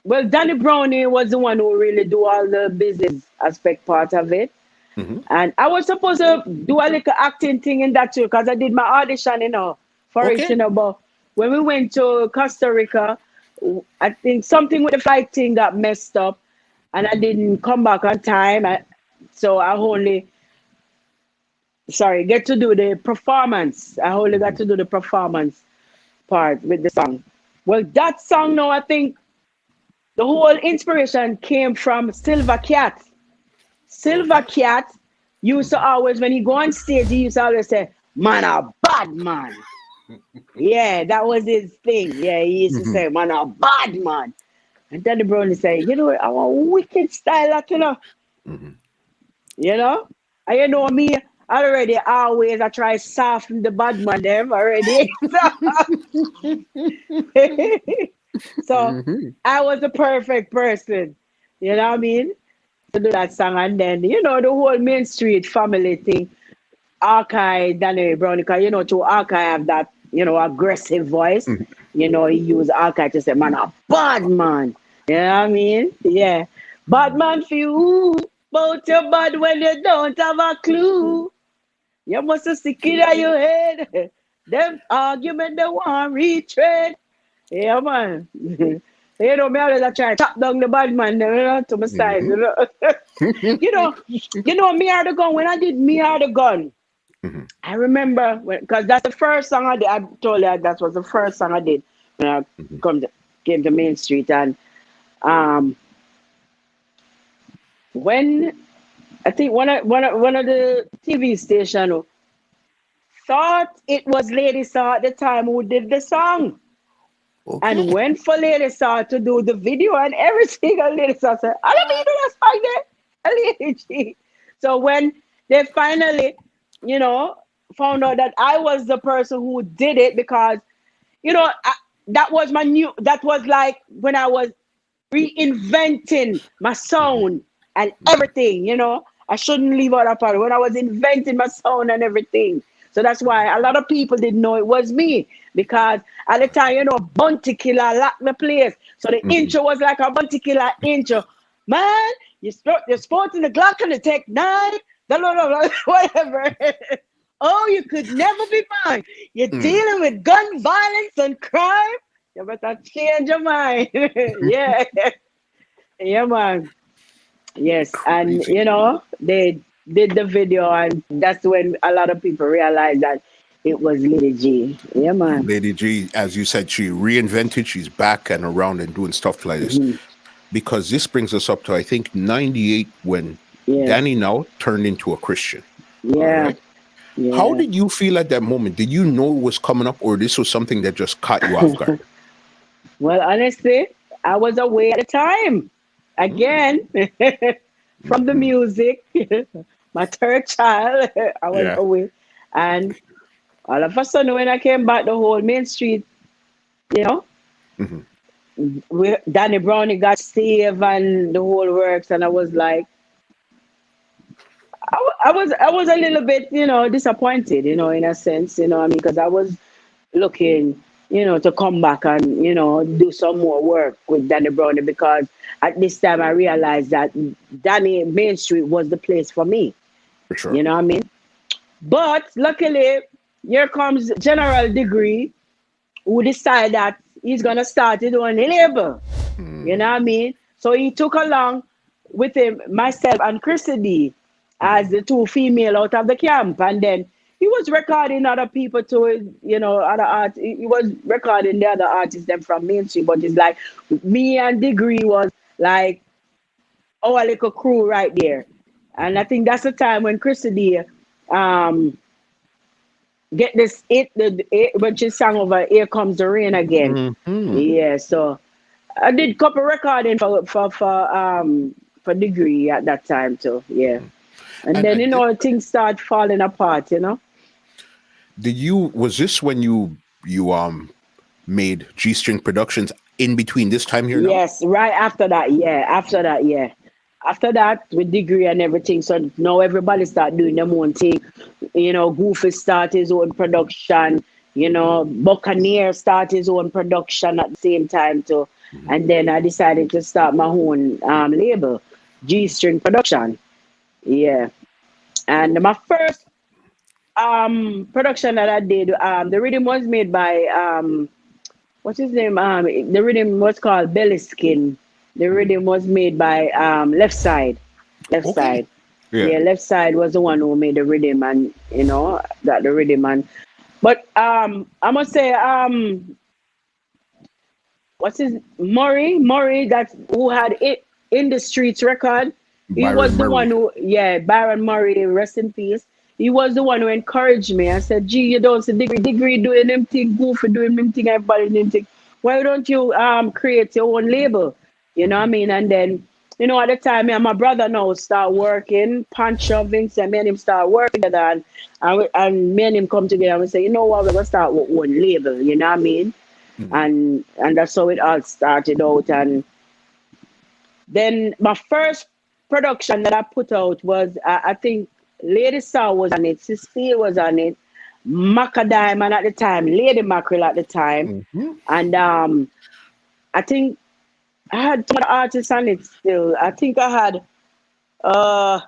well, Danny Brownie was the one who really do all the business aspect part of it. And I was supposed to do a little acting thing in that too, because I did my audition, for it, but when we went to Costa Rica, I think something with the flight thing got messed up and I didn't come back on time. So I only get to do the performance. I only got to do the performance part with the song. Well, that song now, I think the whole inspiration came from Silver Cat. Silver Cat used to always, when he go on stage, he used to always say, "Man, a bad man." Yeah, that was his thing. Yeah, he used to say, "Man, a bad man." And then the brownie say, I want wicked style, like, You know? And you know me, already always I try soften the bad man them already. So I was the perfect person. You know what I mean? To do that song. And then, the whole Main Street family thing. Archive, Danny Brown, because to Archive have that, aggressive voice. He used Archive to say, "Man, a bad man." You know what I mean? Yeah. Bad man for you, but you're bad when you don't have a clue. You must have stick it in your head. Them argument they want retread. Yeah, man. Me always try to chop down the bad man to my side. Me are the gun. When I did Me Are the Gun, I remember because that's the first song I did. I told you that was the first song I did when I came to Main Street. And when I think one of the TV station thought it was Lady Saw at the time who did the song. And went for Lady Saw to do the video and everything. And Lady Saw said, "I don't mean to do that song there." So when they finally, found out that I was the person who did it, because, that was like when I was reinventing my sound and everything, I shouldn't leave out that part. When I was inventing my sound and everything. So that's why a lot of people didn't know it was me, because at the time, Bounty Killer locked the place. So the intro was like a Bounty Killer intro. Man, you're sporting the Glock and the Tech 9, whatever. Oh, you could never be mine. You're dealing with gun violence and crime. You better change your mind. Yeah. Yeah, man. Yes. And, they did the video, and that's when a lot of people realized that it was Lady G. Yeah, man. Lady G, as you said, she reinvented. She's back and around and doing stuff like this. Because this brings us up to, I think, 98, when Danny now turned into a Christian. Yeah. Right? Yeah. How did you feel at that moment? Did you know it was coming up, or this was something that just caught you off guard? Well, honestly, I was away at the time. Again, from the music. My third child, I was away. And all of a sudden, when I came back, the whole Main Street, Danny Brownie got saved and the whole works, and I was like, I was a little bit, disappointed, in a sense, I mean, because I was looking, to come back and, do some more work with Danny Brownie, because at this time I realized that Danny Main Street was the place for me. For sure. You know what I mean? But luckily, here comes General Degree, who decided that he's gonna start his own label. You know what I mean? So he took along with him myself and Chrissy D as the two female out of the camp, and then he was recording other people too, other art. He was recording the other artists them from mainstream, but it's like me and Degree was like our little crew right there. And I think that's the time when Chrissy D get this when she sang over "Here Comes the Rain Again." Yeah, so I did couple recording for Degree at that time too. Yeah, and then things start falling apart. Was this when you made G String Productions in between this time here? Yes, right after that. Yeah, after that with Degree and everything. So now everybody start doing their own thing. Goofy start his own production. Buccaneer start his own production at the same time too. And then I decided to start my own label, G String Production. Yeah. And my first production that I did, the rhythm was made by what's his name? The rhythm was called Belly Skin. The rhythm was made by Left Side. Side. Yeah, Left Side was the one who made the rhythm, and got the rhythm. And but I must say, what's his Murray that who had it in the streets record. He was the one who, Byron Murray, rest in peace. He was the one who encouraged me. I said, "Gee, you don't see Degree doing them thing, Goofy doing them thing, everybody doing them thing. Why don't you create your own label?" You know what I mean? And then, at the time, me and my brother now start working, Pancho, Vincent, me and him start working together, and me and him come together and we say, "You know what, we're gonna start with one label," you know what I mean? And that's how it all started out. And then my first production that I put out was, I think Lady Saw was on it, Cecile was on it, Macka Diamond at the time, Lady Mackerel at the time, and I think I had some other artists on it still. I think I had, I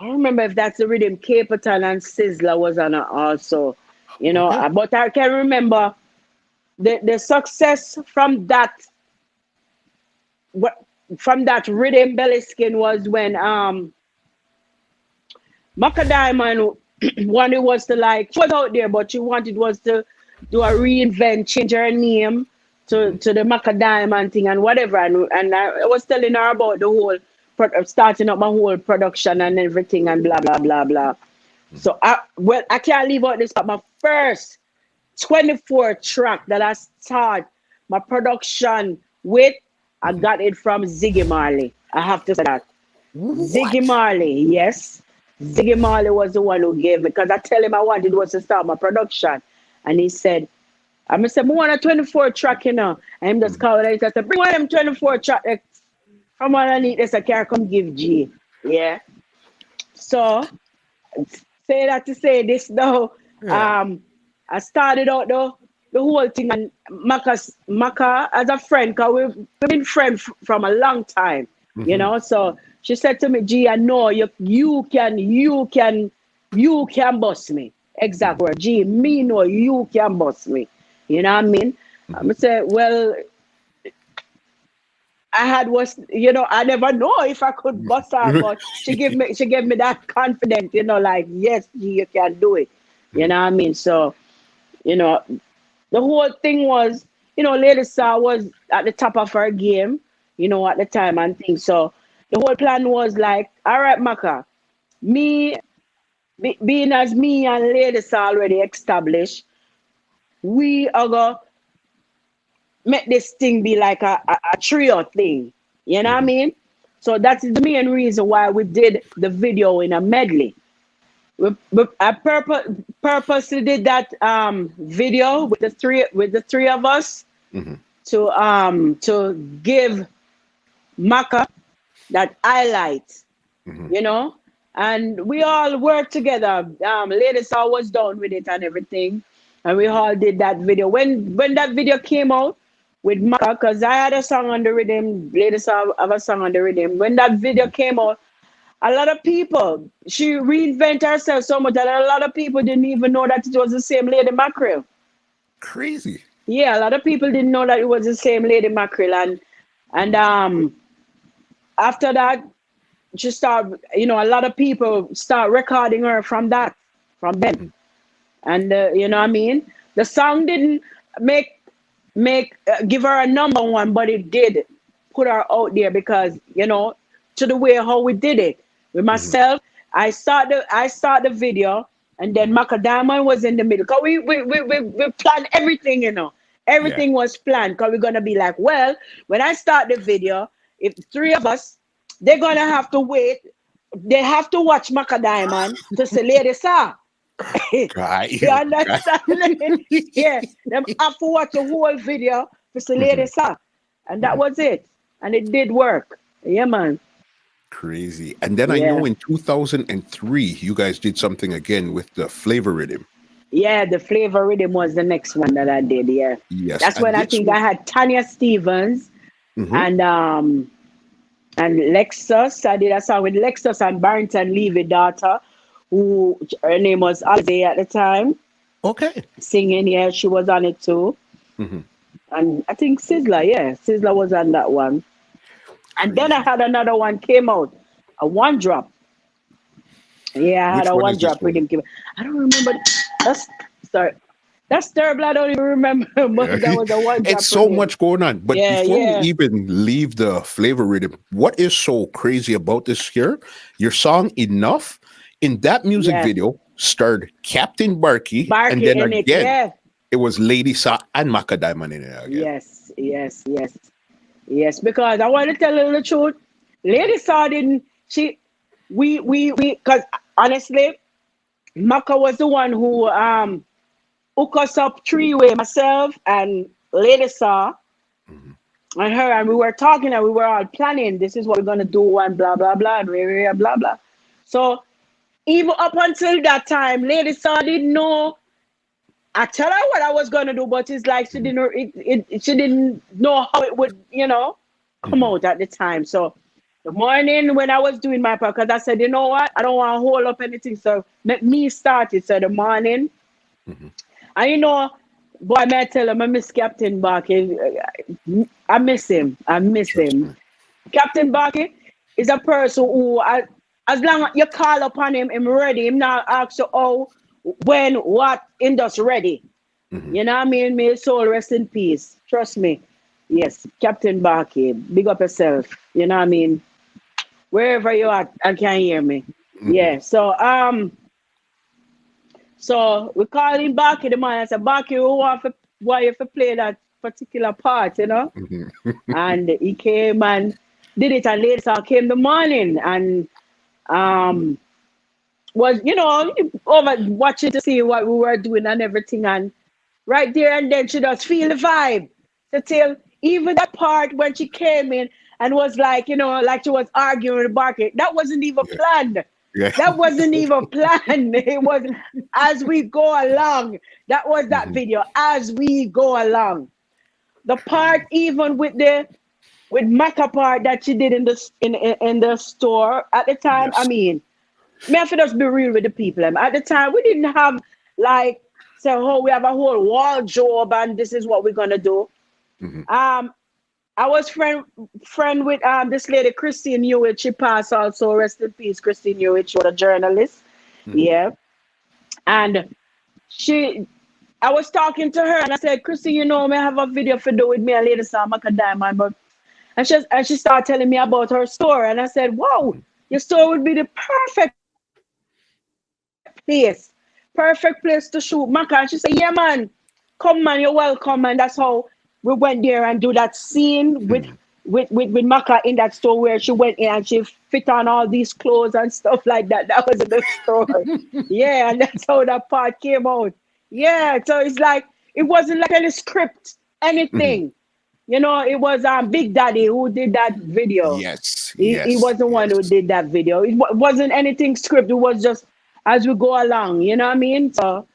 don't remember if that's the rhythm, Caperton and Sizzler was on it also, but I can remember the success from that rhythm Belly Skin was when Macka Diamond wanted was to she was out there, but she wanted was to do a reinvent, change her name to the Macka Diamond thing and whatever. And I was telling her about the whole starting up my whole production and everything and blah blah blah blah. So I can't leave out this, but my first 24 track that I start my production with, I got it from Ziggy Marley. I have to say that. What? Ziggy Marley, yes. Ziggy Marley was the one who gave me, because I tell him I wanted was to start my production. And he said, I said, I want a 24 track, And him just called and he said, bring one of them 24 track. From underneath this, I can't come give G. Yeah. So, say that to say this now. Yeah. I started out the whole thing, and Macka as a friend, because we've been friends from a long time, So she said to me, "G, I know you can bust me." Exact word. G, me know you can bust me. You know what I mean? I said, well, I never know if I could bust her, but she gave me that confidence, yes, G, you can do it. You know what I mean? So, the whole thing was, Lady Saw was at the top of her game, at the time and things. So the whole plan was like, all right, Macka, being as me and Lady Saw already established, we are going to make this thing be like a trio thing. You know what I mean? So that's the main reason why we did the video in a medley. I purposely did that video with the three of us to give Macka that highlight, Mhm. you know. And we all worked together. Lady Saw was down with it and everything, and we all did that video. When that video came out with Macka, because I had a song on the rhythm, Lady Saw have a song on the rhythm. When that video came out, a lot of people, she reinvented herself so much that a lot of people didn't even know that it was the same Lady Mackerel. Crazy. Yeah, a lot of people didn't know that it was the same Lady Mackerel, and after that, she start, a lot of people start recording her from then, and you know what I mean. The song didn't make give her a number one, but it did put her out there because to the way how we did it with Mhm. myself. I start the video, and then Mhm. Macka Diamond was in the middle. Cause we planned everything, Yeah. everything was planned. Cause we're gonna be like, well, when I start the video, if three of us, they're gonna have to wait. They have to watch Macka Diamond to say, lady, sir. Got You you. Got understand? Yeah, them have to watch the whole video for the lady Mhm. saw. And that Mhm. was it. And it did work. Yeah, man. Crazy. And then I know Yeah. in 2003, you guys did something again with the flavor rhythm. Yeah, the flavor rhythm was the next one that I did. Yeah. Yes. That's when And I this think I one. had Tanya Stevens Mhm. and Lexus. I did a song with Lexus and Barrington Levy daughter, who her name was Alize at the time, Okay. singing. Yeah, she was on it too. Mhm. And I think Sizzler, yeah, Sizzler was on that one. And then I Crazy. had another one came out, a one drop. Yeah, I had Which a one one is this drop one? rhythm. I don't remember. That's sorry. That's terrible. I don't even remember, Yeah. but that was a one It's drop so rhythm. much going on. But Yeah, before we yeah, even leave the flavor rhythm, what is so crazy about this here? Your song Enough in that music yeah. video starred Captain Barkey, and Barkey then in it. again Yeah. it was Lady Sa and Macka Diamond in it again. Yes, yes, yes, yes. Because I want to tell you the truth. Lady Saw didn't. She, because honestly, Macka was the one who hook us up three-way, myself and Lady Saw Mhm. and her, and we were talking and we were all planning, this is what we're gonna do and blah blah blah and blah blah. So even up until that time, Lady Saw didn't know. I tell her what I was gonna do, but it's like she Mhm. didn't she didn't know how it would, come Mhm. out at the time. So the morning when I was doing my part, because I said, you know what, I don't want to hold up anything. So let me start it. So the morning. Mhm. And boy, may I tell him, I miss Captain Barkey. I miss him. I miss Trust him. me. Captain Barkey is a person who, as long as you call upon him, him ready. Him not ask you how, when, what, him just ready. Mhm. You know what I mean? May his soul rest in peace. Trust me. Yes, Captain Barkey, big up yourself. You know what I mean? Wherever you are, I can hear me. Mhm. Yeah. So we call him Barkey the man. I said, Barkey, we want you to play that particular part, Mhm. And he came and did it, and later came the morning and um was over watching to see what we were doing and everything, and right there and then she just feel the vibe. So till even that part when she came in and was like, like she was arguing with Barkey, that wasn't even Yeah. planned. Yeah. That wasn't even planned. It was as we go along. That was that Mhm. video as we go along. The part Crazy. even with Macka part that she did in the store at the time. I Yes. mean, may I just be real with the people. At the time, we didn't have like say, oh, we have a whole wardrobe and this is what we're gonna do. Mhm. Um, I was friend with this lady Christine Hewitt. She passed also. Rest in peace, Christine Hewitt. She was a journalist. Mhm. Yeah, and she. I was talking to her and I said, Christine, may I have a video for do with me and Lady Sam Macka Diamond, but and she started telling me about her store, and I said, wow, Mhm. your store would be the perfect place to shoot Macka. And she said, yeah, man, come, man, you're welcome. And that's how we went there and do that scene with Mhm. with Macka in that store where she went in and she fit on all these clothes and stuff like that. That was in the store. Yeah, and that's how that part came out. Yeah, so it's like it wasn't like any script, Mhm. anything. You know, it was Big Daddy who did that video. Yes, He yes, was the one who yes. did that video. It wasn't anything scripted. It was just as we go along. You know what I mean? So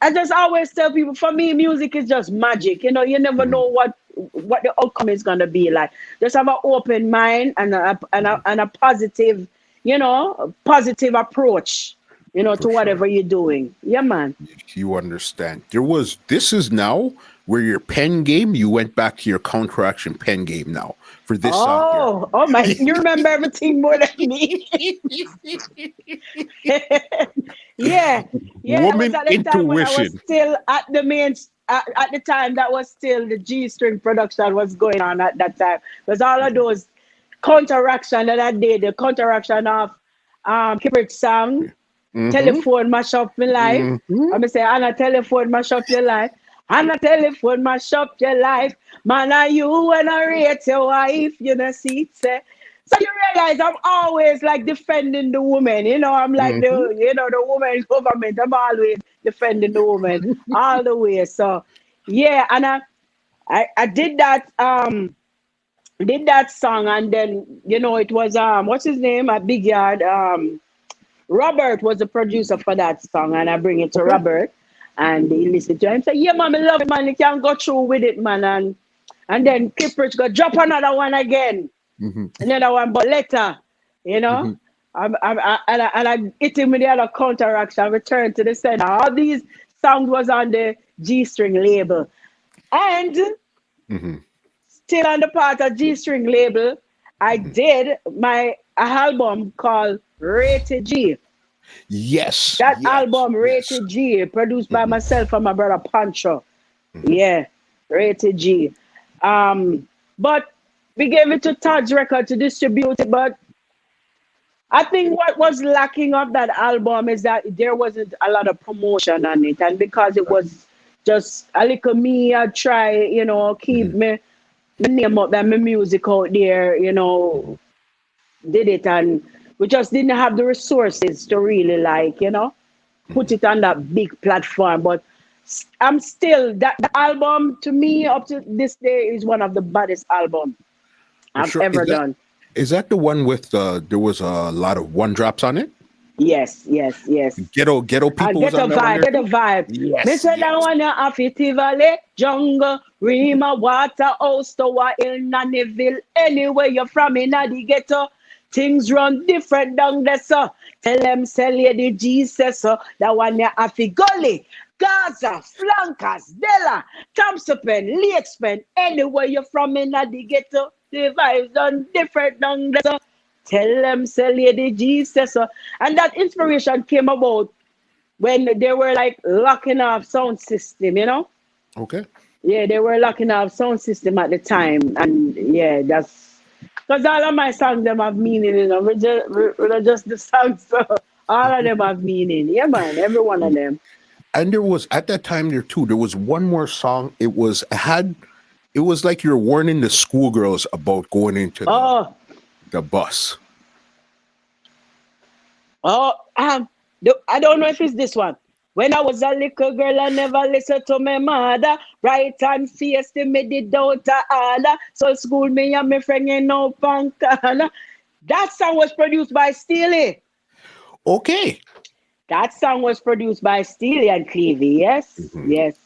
I just always tell people, for me, music is just magic. You know, you never Mhm, know what the outcome is gonna be like. Just have an open mind and a positive, positive approach, for to sure. whatever you're doing. Yeah, man. You understand. This is now where your pen game, you went back to your counteraction pen game now for this song here. Oh my! You remember everything more than me. Yeah, yeah. That was Woman at the time when I was intuition. still at the main. At the time, that was still the G string production was going on at that time. Because all of those counteraction that I did, the counteraction of Kipper's song, Mm-hmm. telephone mash up my life. Mm-hmm. I'm gonna say, Anna, telephone mash up your life. Anna, telephone mash up your life. Man, are you when I rate your wife? You know, see, say. So you realize I'm always like defending the woman. You know, I'm like Mm-hmm. the woman's government. I'm always defending the woman all the way. So yeah, and I did that song, and then it was what's his name at Big Yard, Robert was the producer for that song, and I bring it to Okay. Robert, and he listened to it and say, "Yeah, man, I love it, man. You can't go through with it, man." And then Clippers go drop another one again, Mm-hmm. another one, but later, you know. Mm-hmm. And I hit him with the other counteraction, return to the center. All these songs was on the G string label. And Mm-hmm. still on the part of G string label, I Mm-hmm. did my album called Rated G. Yes, That yes, album, yes. Rated G, produced by Mm-hmm. myself and my brother Pancho. Mm-hmm. Yeah, Rated G. But we gave it to Todd's Record to distribute it. But I think what was lacking of that album is that there wasn't a lot of promotion on it. And because it was just a little me, I try, keep Mm-hmm. my name up and my music out there, did it. And we just didn't have the resources to really put Mm-hmm. it on that big platform. But I'm still that the album to me up to this day is one of the baddest albums For I've sure. ever done. Is that the one with there was a lot of one drops on it? Yes, yes, yes. Ghetto people was Get a on that one vibe, there get a too? vibe. Me Yes, say that yes. one ya Affiti Valley, jungle, Rima, water, house, tower, Hill, Nannyville. Anywhere you're from in the ghetto, things run different down there, so. Tell them, sell you the Jesus, so. That one ya Affi Gully, Gaza, Flankers, Della, Thompson, Lakespen. Anywhere you're from in the ghetto, the vibes done different down there, so. Tell them, sell you the Jesus, so. And that inspiration came about when they were like locking off sound system. Okay. Yeah, they were locking off sound system at the time. And yeah, that's because all of my songs them have meaning. We're not just the songs, so all of them have meaning. Yeah, man, every one of them. And there was at that time there too, there was one more song. It was like you're warning the schoolgirls about going into Oh, the bus. oh, I don't know if it's this one. When I was a little girl, I never listened to my mother. Right and face to me the doubt order. So school me and my friend in no punk. That song was produced by Steely. Okay. That song was produced by Steely and Clevie. Yes, Mhm. yes,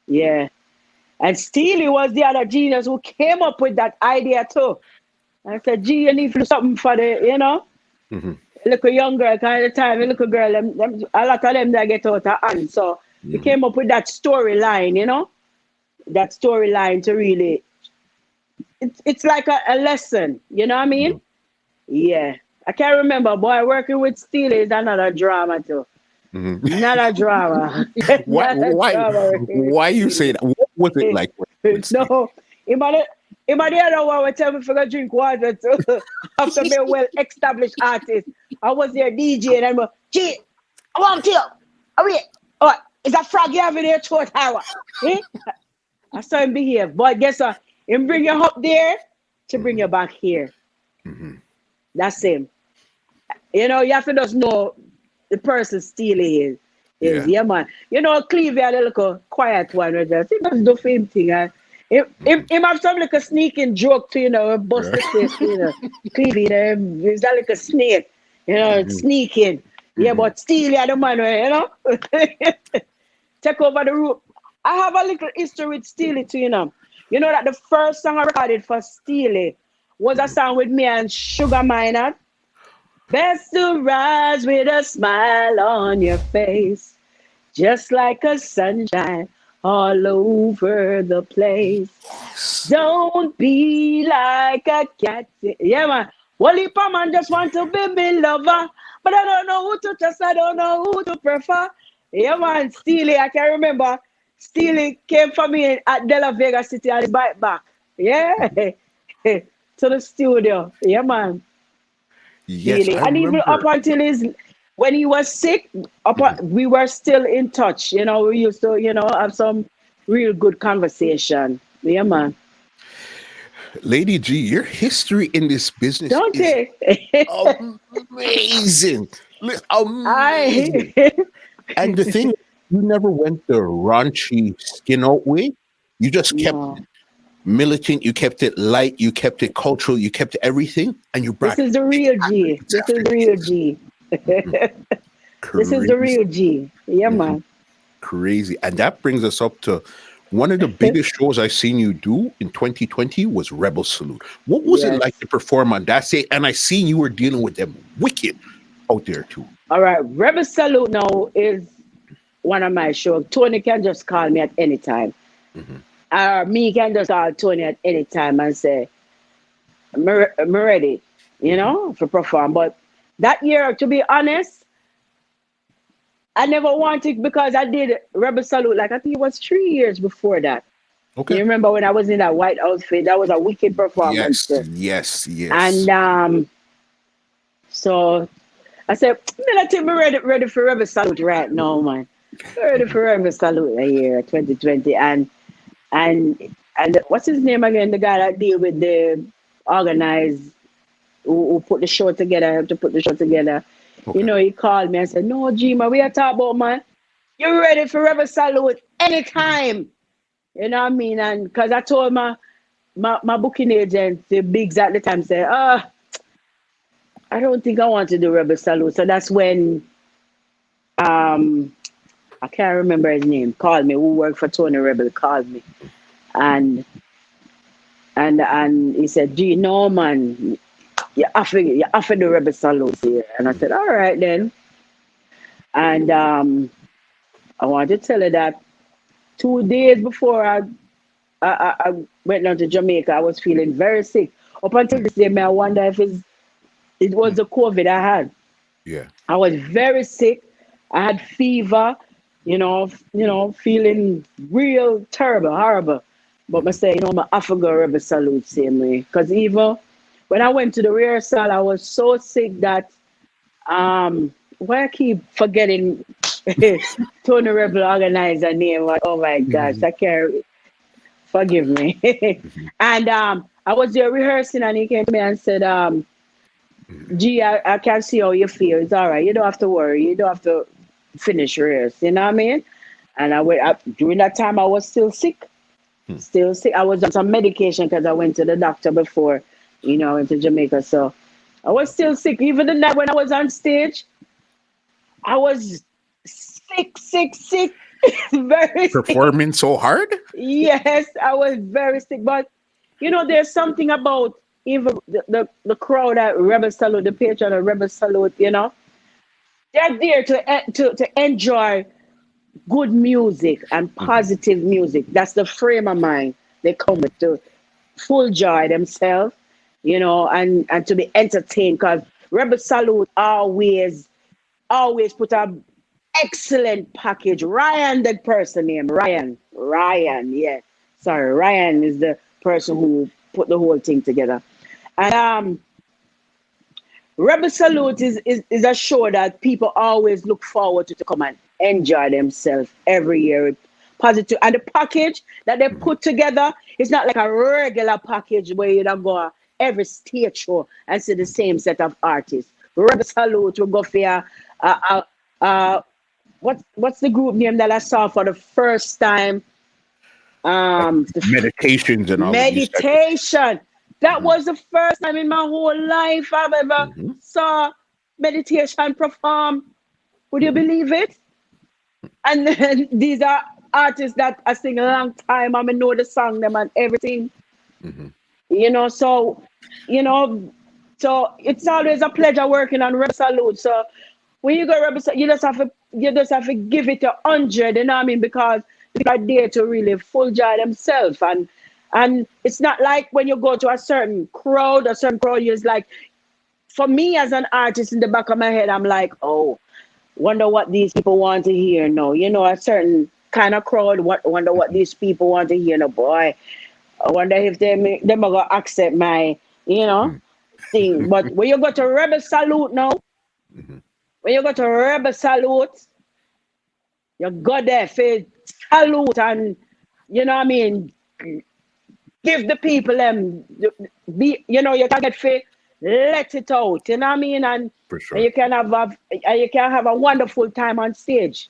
yeah. And Steely was the other genius who came up with that idea too. And I said, gee, you need to do something for Mhm. little young girl, kind of time, little girl, a lot of them that get out of hand. So we Mhm. came up with that storyline, that storyline to really, it's like a lesson, you know what I mean? Mhm. Yeah. I can't remember, boy, working with Steely is another drama too. Mhm. Another drama. Why Another why drama working with why you say Steely. that? What was it like with Steve? No, him the other one would tell me for go drink water too. After being a well established artist. I was their DJ and I'm like, gee, I want to tell. Oh wait, oh, is that frog you have in there short hour? Eh? I saw him behave. But guess what? Him bring you up there to bring you Mhm. back here. Mhm. That's him. You have to just know the person stealing is Yeah. yeah, man. Cleve had a little quiet one with us. He does the same thing. Him have some like a sneaking joke to, bust Right. the face, Clevie, it's that like a snake, it's Mhm, sneaking. Yeah, mhm. but still, yeah, the man, take over the room. I have a little history with Steely too, You know that the first song I recorded for Steely was a song with me and Sugar Minot. Best to rise with a smile on your face, just like a sunshine all over the place. Yes. Don't be like a cat. Yeah, man. Well, if a man just want to be me lover, but I don't know who to trust, I don't know who to prefer. Yeah, man. Steely, I can remember. Steely came for me at De La Vega City and his bike back. Yeah. To the studio. Yeah, man. Yes, Steely. I And even up remember. until when he was sick, Mhm. we were still in touch. We used to, have some real good conversation. Yeah, man. Lady G, your history in this business Don't is they? amazing. Amazing. I And the thing, you never went the raunchy skin out way. You just kept no. militant, you kept it light, you kept it cultural, you kept everything, and you This brought is the real G. accolades This after is the real this. G. Mhm. This is the Crazy. real G. Yeah, Mhm. man. Crazy. And that brings us up to one of the biggest shows I seen you do in 2020 was Rebel Salute. What was it like Yes. to perform on that stage? And I seen you were dealing with them wicked out there too. All right. Rebel Salute now is one of my shows. Tony can just call me at any time. Mhm. Or me can just call Tony at any time and say, I'm ready, Mhm. to perform. But that year, to be honest, I never wanted because I did Rebel Salute, like I think it was 3 years before that. You Okay. remember when I was in that white outfit? That was a wicked performance Yes, too. yes, And yes. so I said, I think we're ready for Rebel Salute right now, man. We're ready Mhm. for Rebel Salute a year, 2020. And and what's his name again? The guy that deal with the organized who put the show together, to put the show together. Okay. He called me and said, no, Gma, we are talking about, man. You're ready for Rebel Salute anytime. You know what I mean? And because I told my booking agent, the bigs at the time, said, I don't think I want to do Rebel Salute. So that's when um I can't remember his name, called me, who worked for Tony Rebel, called me. And he said, Gee, no man, you have to do Rebel Salute here. And I said, Mhm. all right then. And I want to tell you that 2 days before I went down to Jamaica, I was feeling very sick. Up until this day, I wonder if it was Mhm. the COVID I had. Yeah. I was very sick. I had fever, feeling real terrible, horrible. But I Mhm. say, my Africa Rebel Salute same way. Because even when I went to the rehearsal, I was so sick that why I keep forgetting Tony Rebel organizer name. Oh my gosh, Mhm. I can't forgive me. Mhm. And I was there rehearsing and he came to me and said, Mhm. Gee, I can see how you feel. It's all right. You don't have to worry. You don't have to finish rehearsal. You know what I mean? And I went up during that time I was still sick. Mhm. Still sick. I was on some medication because I went to the doctor before, I went to Jamaica. So I was still sick. Even the night when I was on stage, I was sick, sick, sick. Very sick. Performing so hard? Yes, I was very sick. But there's something about even the crowd at Rebel Salute, the patron of Rebel Salute, they're there to enjoy good music and Mhm. positive music. That's the frame of mind they come with to full joy themselves, and to be entertained because Rebel Salute always put a excellent package. Ryan, that person name Ryan, yeah. Sorry, Ryan is the person who put the whole thing together. And Rebel Salute is a show that people always look forward to come and enjoy themselves every year. Positive. And the package that they Mhm. put together is not like a regular package where you don't go every stage show and see the same set of artists. Rebel Salute will go for uh, uh, what's the group name that I saw for the first time? Like meditations and all of these types of meditation. That things. was the first time in my whole life I've ever Hmm. saw meditation perform. Would you Hmm. believe it? And then these are artists that I sing a long time. I mean, know the song them and everything. Hmm. You know, so you know, so it's always a pleasure working on Rebel Salute. So when you go Rebel Salute, you just have to give it 100. You know what I mean? Because people are there to really full joy themselves, and it's not like when you go to a certain crowd, you're like, for me as an artist in the back of my head, I'm like, oh, wonder what these people want to hear. No, a certain kind of crowd. Wonder what Hmm. these people want to hear. No, boy, I wonder if them are gonna accept my, you know, Hmm. thing. But when you go to Rebel Salute now, Hmm. when you go to Rebel Salute, you go there for salute and you know what I mean, give the people them be you can get for let it out, you know what I mean, For and sure. you can have a wonderful time on stage,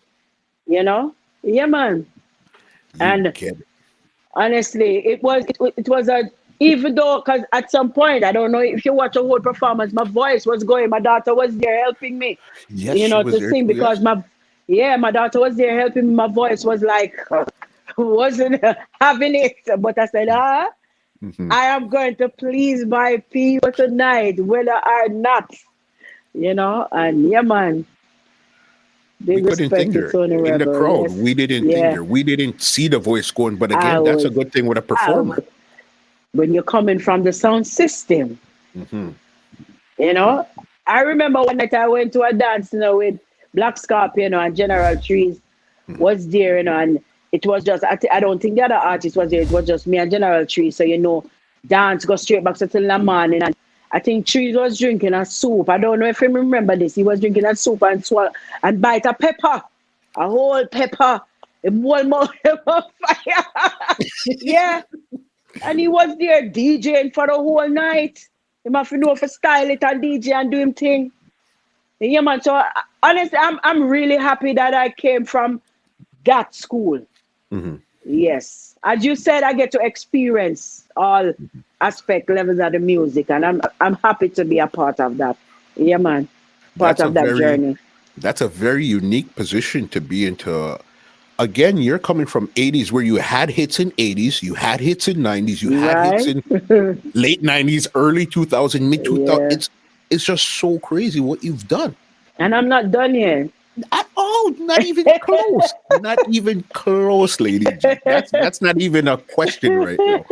you know. Yeah, man. You And get it. honestly, it was a even though because at some point I don't know if you watch a whole performance, my voice was going. My daughter was there helping me, Yes, she was to there sing too. Yes. because my daughter was there helping me. My voice was like wasn't having it, but I said, Hmm. I am going to please my people tonight, whether or not, and yeah, man, We big couldn't respect to think there Tony in the Rebel. crowd. Yes, We didn't think yeah, there. We didn't see the voice going. But I again, that's a was, good thing with a I performer. was. When you're coming from the sound system, Hmm. you know. I remember one night I went to a dance, with Black Scorpio, and General Trees Hmm. was there, and it was just, I don't think the other artist was there, it was just me and General Trees. So, dance go straight back to till the morning. And I think Trees was drinking a soup. I don't know if you remember this. He was drinking a soup and swallow and bite a pepper, a whole pepper, a whole mouth of fire. Yeah. And he was there DJing for the whole night. He must know for style it and DJ and do him thing. Yeah, man. So honestly, I'm really happy that I came from that school. Hmm. Yes. As you said, I get to experience all aspect levels of the music, and I'm happy to be a part of that. Yeah, man. Part That's a of that very journey. that's a very unique position to be into. Again, you're coming from 80s where you had hits in 80s, you had hits in 90s, you had hits Right? in late 90s, early 2000, mid 2000. Yeah. It's just so crazy what you've done. And I'm not done yet. At all, not even close. Not even close, Lady G. That's not even a question right now.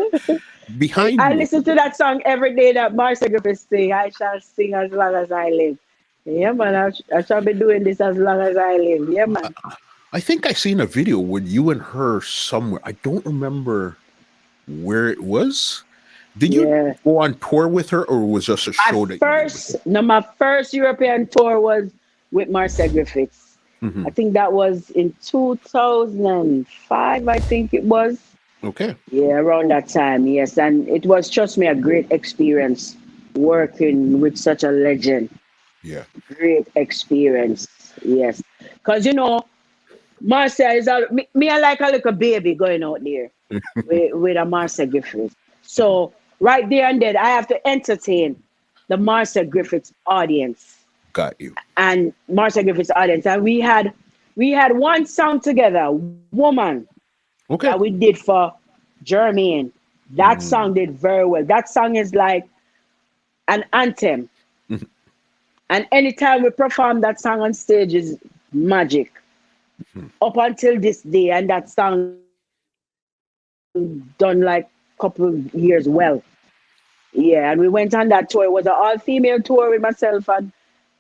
Behind I you, listen to that song every day that Marcia Griffith sing. I shall sing as long as I live. Yeah, man. I shall be doing this as long as I live. Yeah, man. I think I seen a video with you and her somewhere. I don't remember where it was. Did you Yeah. go on tour with her, or was just a My show that you did with first, no, my first European tour was with Marcia Griffiths. her? I Hmm. think that was in 2005, I think it was. Okay. Yeah, around that time, yes. And it was, trust me, a great experience working with such a legend. Yeah. Great experience, yes. Because, Marcia is, me, I like a little baby going out there with a Marcia Griffiths. Mhm. So, right there and then, I have to entertain the Marcia Griffiths audience Got you. and Marcia Griffiths audience. And we had one song together, Woman, Okay. that we did for Jermaine. That Mm. song did very well. That song is like an anthem. Mhm. And anytime we perform that song on stage is magic. Mhm. Up until this day, and that song done like couple years well. Yeah, and we went on that tour. It was an all-female tour with myself and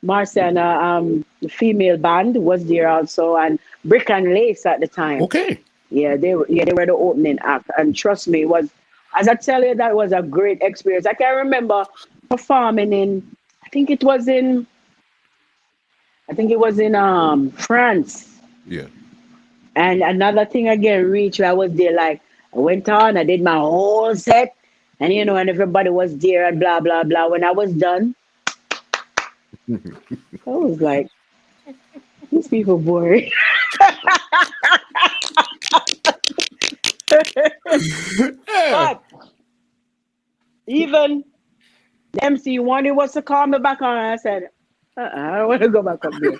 Marcia, and the female band was there also, and Brick and Lace at the time. Okay. Yeah, they were the opening act, and trust me, it was, as I tell you, that was a great experience. I can remember performing in, I think it was in, I think it was in France. Yeah. And another thing again, Reach, I was there, like, I went on, I did my whole set, and and everybody was there and blah, blah, blah. When I was done, I was like, these people boring. Yeah. But even the MC wanted was to call me back on. I said, I don't want to go back up there.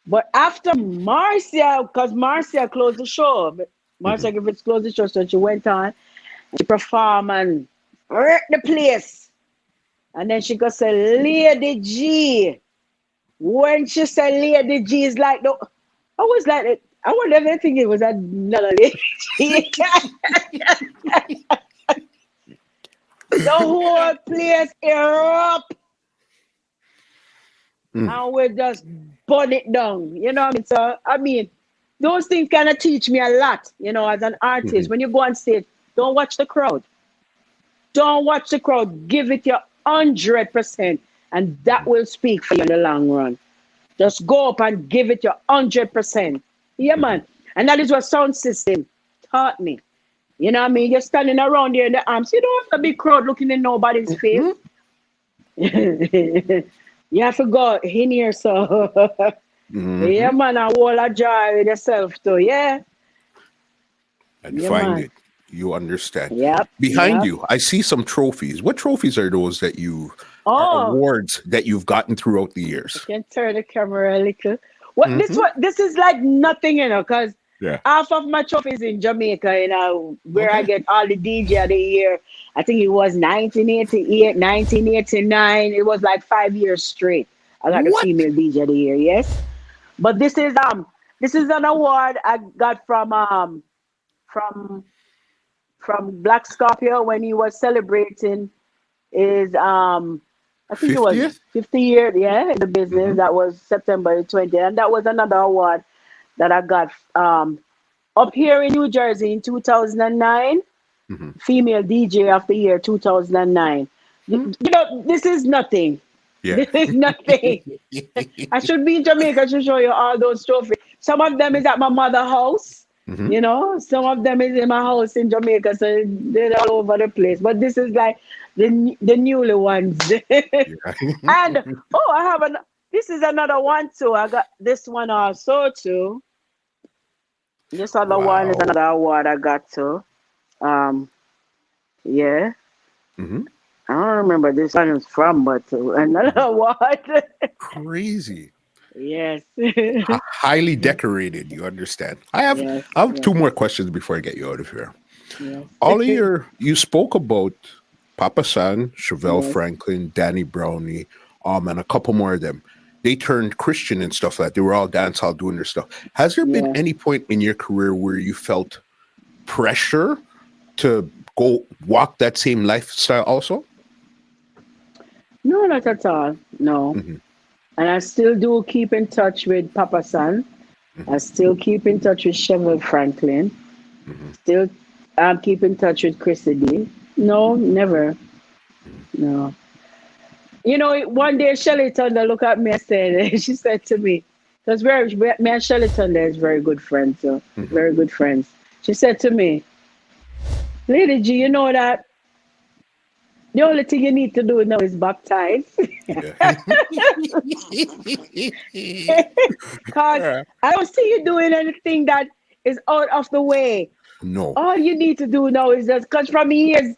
But after Marcia, because Marcia closed the show, but Marcia Griffiths closed the show, so she went on, she performed and wrecked the place. And then she could say, Lady G. When she said Lady G, is like, no, I was like, I would never think it was another Lady G. The whole place erupt. And we just burn it down. You know what I mean? So, I mean, those things kind of teach me a lot, you know, as an artist. When you go on stage, don't watch the crowd. Don't watch the crowd. Give it your 100%. And that will speak for you in the long run. Just go up and give it your 100%. Yeah, man. And that is what sound system taught me. You know what I mean? You're standing around there in the arms. You don't have a big crowd looking in nobody's face. You have to go in here, so yeah, man, I will joy with yourself too, yeah. And Yeah, find man. it. You understand. Yep. Behind Yep. you, I see some trophies. What trophies are those that you are Oh, awards that you've gotten throughout the I years? can turn the camera a little. This is like nothing, you know, because Yeah. half of my trophies in Jamaica, you know, where I get all the DJ of the year. I think it was 1988, 1989. It was like 5 years straight. I got the What? female DJ of the year, yes. But this is an award I got from Black Scorpio when he was celebrating his I think it was 50th? 50 years, yeah, in the business. That was September 20th. And that was another award that I got up here in New Jersey in 2009. Female DJ of the year 2009. You know, this is nothing. Yeah. This is nothing. I should be in Jamaica to show you all those trophies. Some of them is at my mother's house. You know, some of them is in my house in Jamaica, so they're all over the place. But this is like the newly ones. And this is another one too. I got this one also too. This other one is Wow. another award I got too. Yeah. I don't remember this one is from, but another award. Crazy. Yes. Highly decorated, you understand. I have Yes. two more questions before I get you out of here. Yes. All of you spoke about Papa San, Chevelle Yes. Franklin, Danny Brownie, and a couple more of them. They turned Christian and stuff like that. They were all dancehall doing their stuff. Has there been Yeah. any point in your career where you felt pressure to go walk that same lifestyle also? No, not at all. No. And I still do keep in touch with Papa San. I still keep in touch with Chevelle Franklin. Still keep in touch with Chrissy D. No, never. No. You know, one day Shelly Thunder looked at me and said, she said to me, because me and Shelly Thunder is very good friends, so very good friends. She said to me, Lady G, you know that the only thing you need to do now is baptize. Because I don't see you doing anything that is out of the way. No. All you need to do now is just, because from years,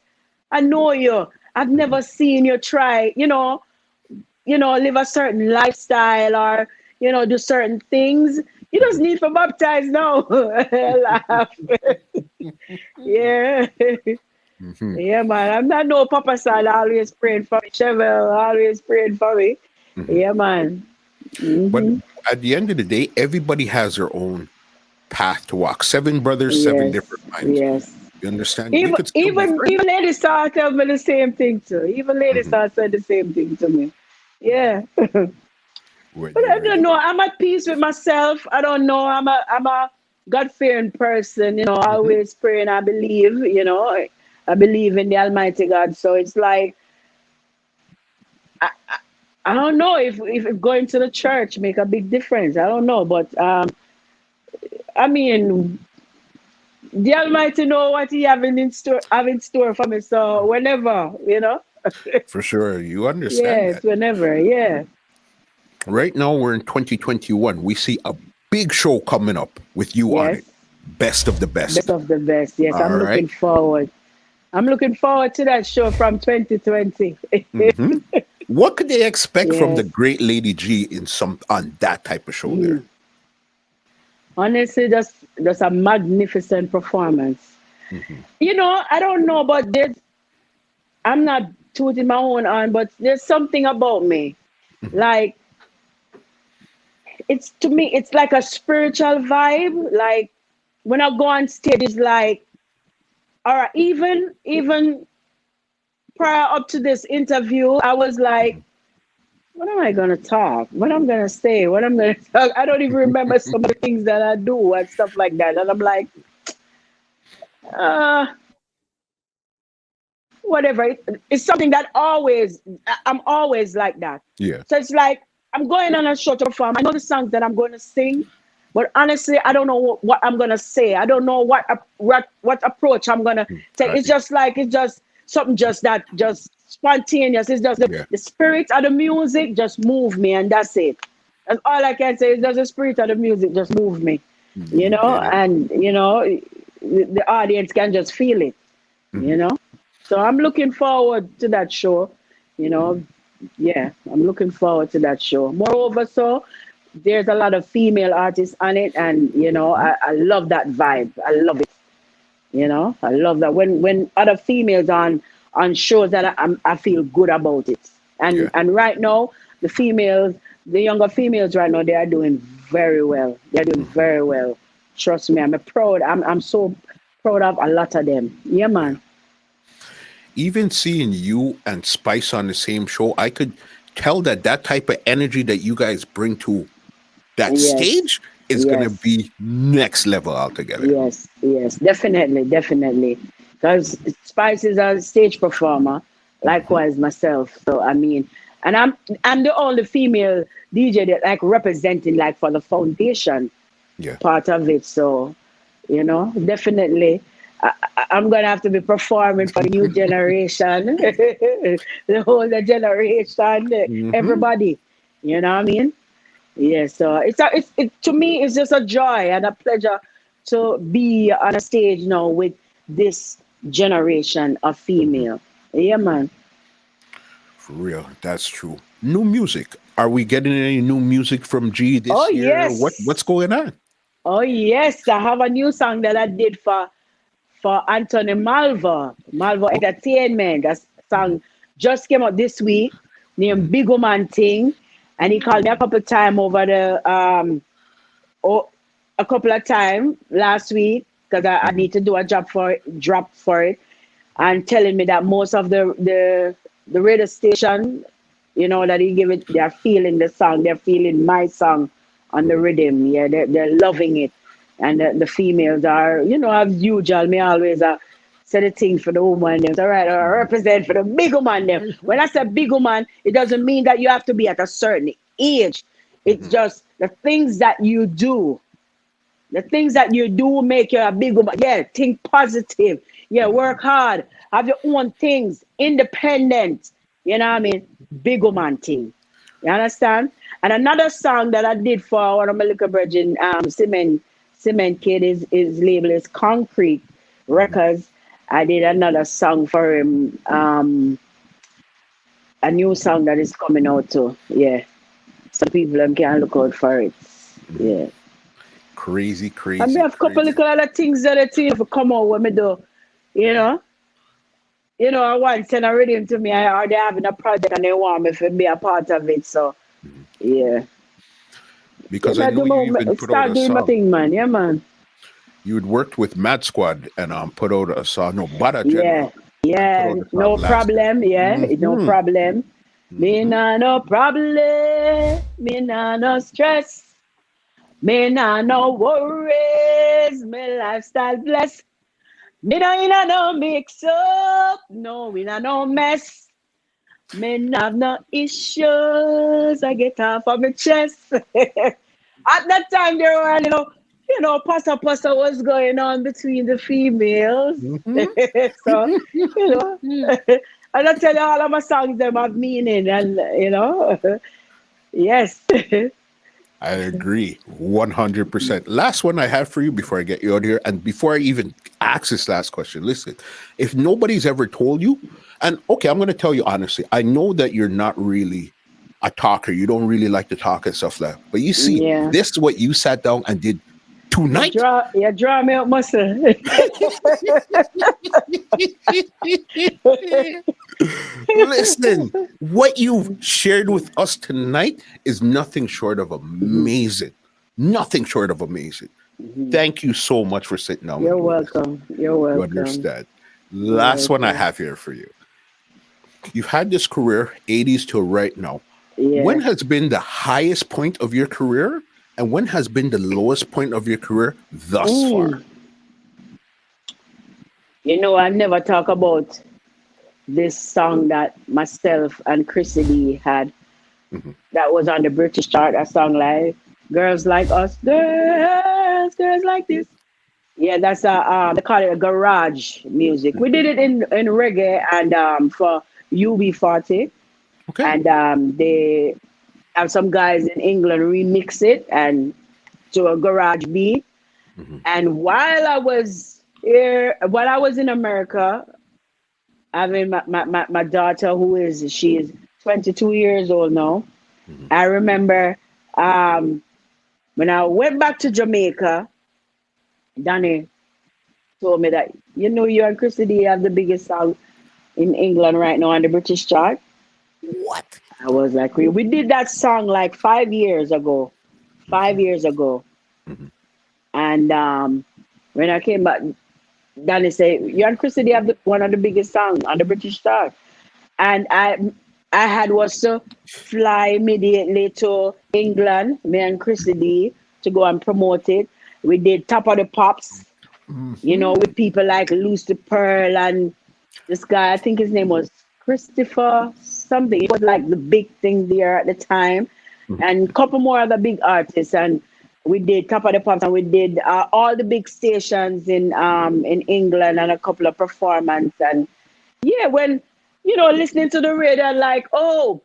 I know you. I've never seen you try, live a certain lifestyle or, do certain things. You just need to baptize now. Laugh. Yeah. Yeah, man. I'm not no Papa San always praying for me. Chevelle always praying for me. Yeah, man. But at the end of the day, everybody has their own path to walk. 7 brothers, 7 different minds. Yes. You understand? Even Lady Star tell me the same thing too. Even Lady Star said the same thing to me. Yeah. But I don't know. I'm at peace with myself. I don't know. I'm a God-fearing person. I always pray and I believe. I believe in the Almighty God. So it's like I don't know if going to the church make a big difference. I don't know, but I mean, the Almighty know what He have in store for me. So whenever, For sure, you understand yes, that. whenever, yeah. Right now, we're in 2021. We see a big show coming up with you on Yes, it. best of the Best best. of the best. Yes, All I'm right. looking forward. I'm looking forward to that show from 2020. Hmm. What could they expect from the Yes. great Lady G in some on that type of show there? Mm. Honestly, just a magnificent performance. Hmm. I don't know, but I'm not tooting my own on, but there's something about me. Like it's to me, it's like a spiritual vibe. Like when I go on stage, it's like, all right, even prior up to this interview, I was like, what am I gonna talk? What I'm gonna say? What I'm gonna talk? I don't even remember some of the things that I do and stuff like that. And I'm like, uh, whatever. It's something that I'm always like that. Yeah. So it's like I'm going on a show to perform. I know the songs that I'm going to sing, but honestly, I don't know what I'm gonna say. I don't know what approach I'm gonna take. Got It's you. just like it's just something just spontaneous. It's just Yeah. the spirit of the music just move me, and that's it. That's all I can say. Is just the spirit of the music just move me, You get it. and the audience can just feel it, you Hmm. know. So I'm looking forward to that show, you know. Yeah, I'm looking forward to that show. Moreover, so there's a lot of female artists on it, and I love that vibe. I love it. I love that when other females on shows that I feel good about it. And Yeah. and right now the younger females right now, they are doing very well. They're doing Hmm. very well. Trust me, I'm proud. I'm so proud of a lot of them. Yeah, Yeah. man. Even seeing you and Spice on the same show, I could tell that that type of energy that you guys bring to that Yes, stage is going to yes, be next level altogether. yes, definitely, definitely. Because Spice is a stage performer, Hmm. likewise myself. So I mean, and I'm the only female DJ that like representing like for the foundation Yeah. part of it. So definitely. I'm gonna have to be performing for the new generation, the older generation, Hmm. everybody. You know what I mean? Yeah, so to me it's just a joy and a pleasure to be on a stage now with this generation of Hmm. female. Yeah, man. For real. That's true. New music. Are we getting any new music from G Oh this year? What's yes, going on? oh yes. I have a new song that I did for Anthony Malvo Oh. Entertainment. That Mhm. song just came out this week, named Mhm. Big Woman Thing, and he called me a couple time over the oh, a couple of times last week because I Mhm. need to do a drop for it, and telling me that most of the radio station, that he give it, they're feeling the song, they're feeling my song on the Mhm. rhythm. Yeah, they're loving it, and the females are, as usual. Me always say the thing for the woman them. All right, I Mhm. represent for the big woman them. When I say big woman, it doesn't mean that you have to be at a certain age. It's Mhm. just the things that you do. The things that you do make you a big woman. Yeah, think positive. Yeah, work Mhm. hard. Have your own things. Independent. You know what I mean? Big woman thing. You understand? And another song that I did for one of my little virgin cement kid, his label is Concrete Mhm. Records. I did another song for him. A new song that is coming out too. Yeah. Some people can look out for it. Mhm. Yeah. Crazy, And me crazy, have couple crazy. little other things that I think for come out when me do, you know. I want send a rhythm to me, or they having a project and they want me to be a part of it. So Mhm. yeah. Yeah, Because I me know you even put out start a doing my song. thing, man. Yeah, man. You had worked with Mad Squad and put out a song, no, Bada Yeah. General, and put Yeah. out a song No last year. problem. Yeah, no Hmm. problem. Me Hmm. nah no problem. Me nah no stress. Me nah no worries. Me lifestyle blessed. Me no in a no mix up. No, we nah no mess. Men have no issues. I get off of my chest. At that time, there were, pasta was going on between the females. Hmm. So, you know, and I tell you, all of my songs them have meaning, and yes, I agree 100%. Last one I have for you before I get you out here, and before I even ask this last question, listen, if nobody's ever told you, and okay, I'm going to tell you honestly, I know that you're not really a talker. You don't really like to talk and stuff like that. But you see, Yeah. this is what you sat down and did tonight. You draw me up muscle. Listen, what you've shared with us tonight is nothing short of amazing. Nothing short of amazing. Thank you so much for sitting down. You're welcome. You're welcome. You understand. Last one I have here for you. You've had this career, 80s to right now. Yeah. When has been the highest point of your career, and when has been the lowest point of your career thus far? You know, I never talk about this song that myself and Chrissy D had. That was on the British chart. A song like "Girls Like Us," girls like this. Yeah, that's they call it a garage music. We did it in reggae and for UB40. Okay. And they have some guys in England remix it and to a garage beat. And while I was in America, having my daughter, she is 22 years old now. I remember when I went back to Jamaica, Danny told me that, you know, you and Chrissy D have the biggest song in England right now on the British chart. What? I was like, we did that song like 5 years ago. 5 years ago. And when I came back, Danny said, you and Chrissy, they have one of the biggest songs on the British chart. And I had was to fly immediately to England, me and Chrissy D, to go and promote it. We did Top of the Pops, you know, with people like Lucy Pearl and this guy, I think his name was Christopher something. It was like the big thing there at the time. And a couple more other big artists. And we did Top of the Pops, and we did all the big stations in England and a couple of performances. And yeah, when, you know, listening to the radio, like, oh,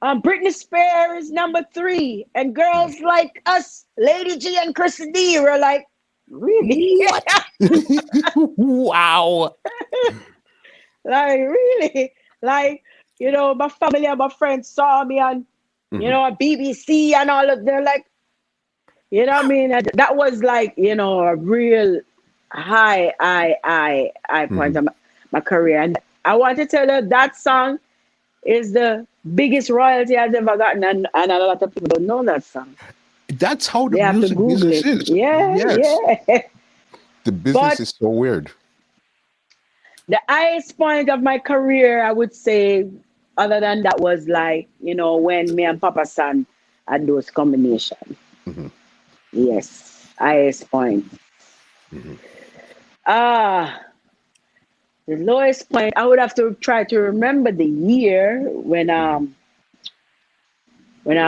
Britney Spears is number 3, and Girls Like Us, Lady G and Chrissy D were like, really? Wow. Like, really? Like, you know, my family and my friends saw me on, you know, BBC and all of them, like, you know what I mean? That was like, you know, a real high point of my career. And I want to tell you that song is the biggest royalty I've ever gotten, and a lot of people don't know that song. That's how the music business is. Yeah, yeah. The business is so weird. The highest point of my career, I would say, other than that, was like, you know, when me and Papa San had those combinations. Yes, highest point. The lowest point, I would have to try to remember the year when I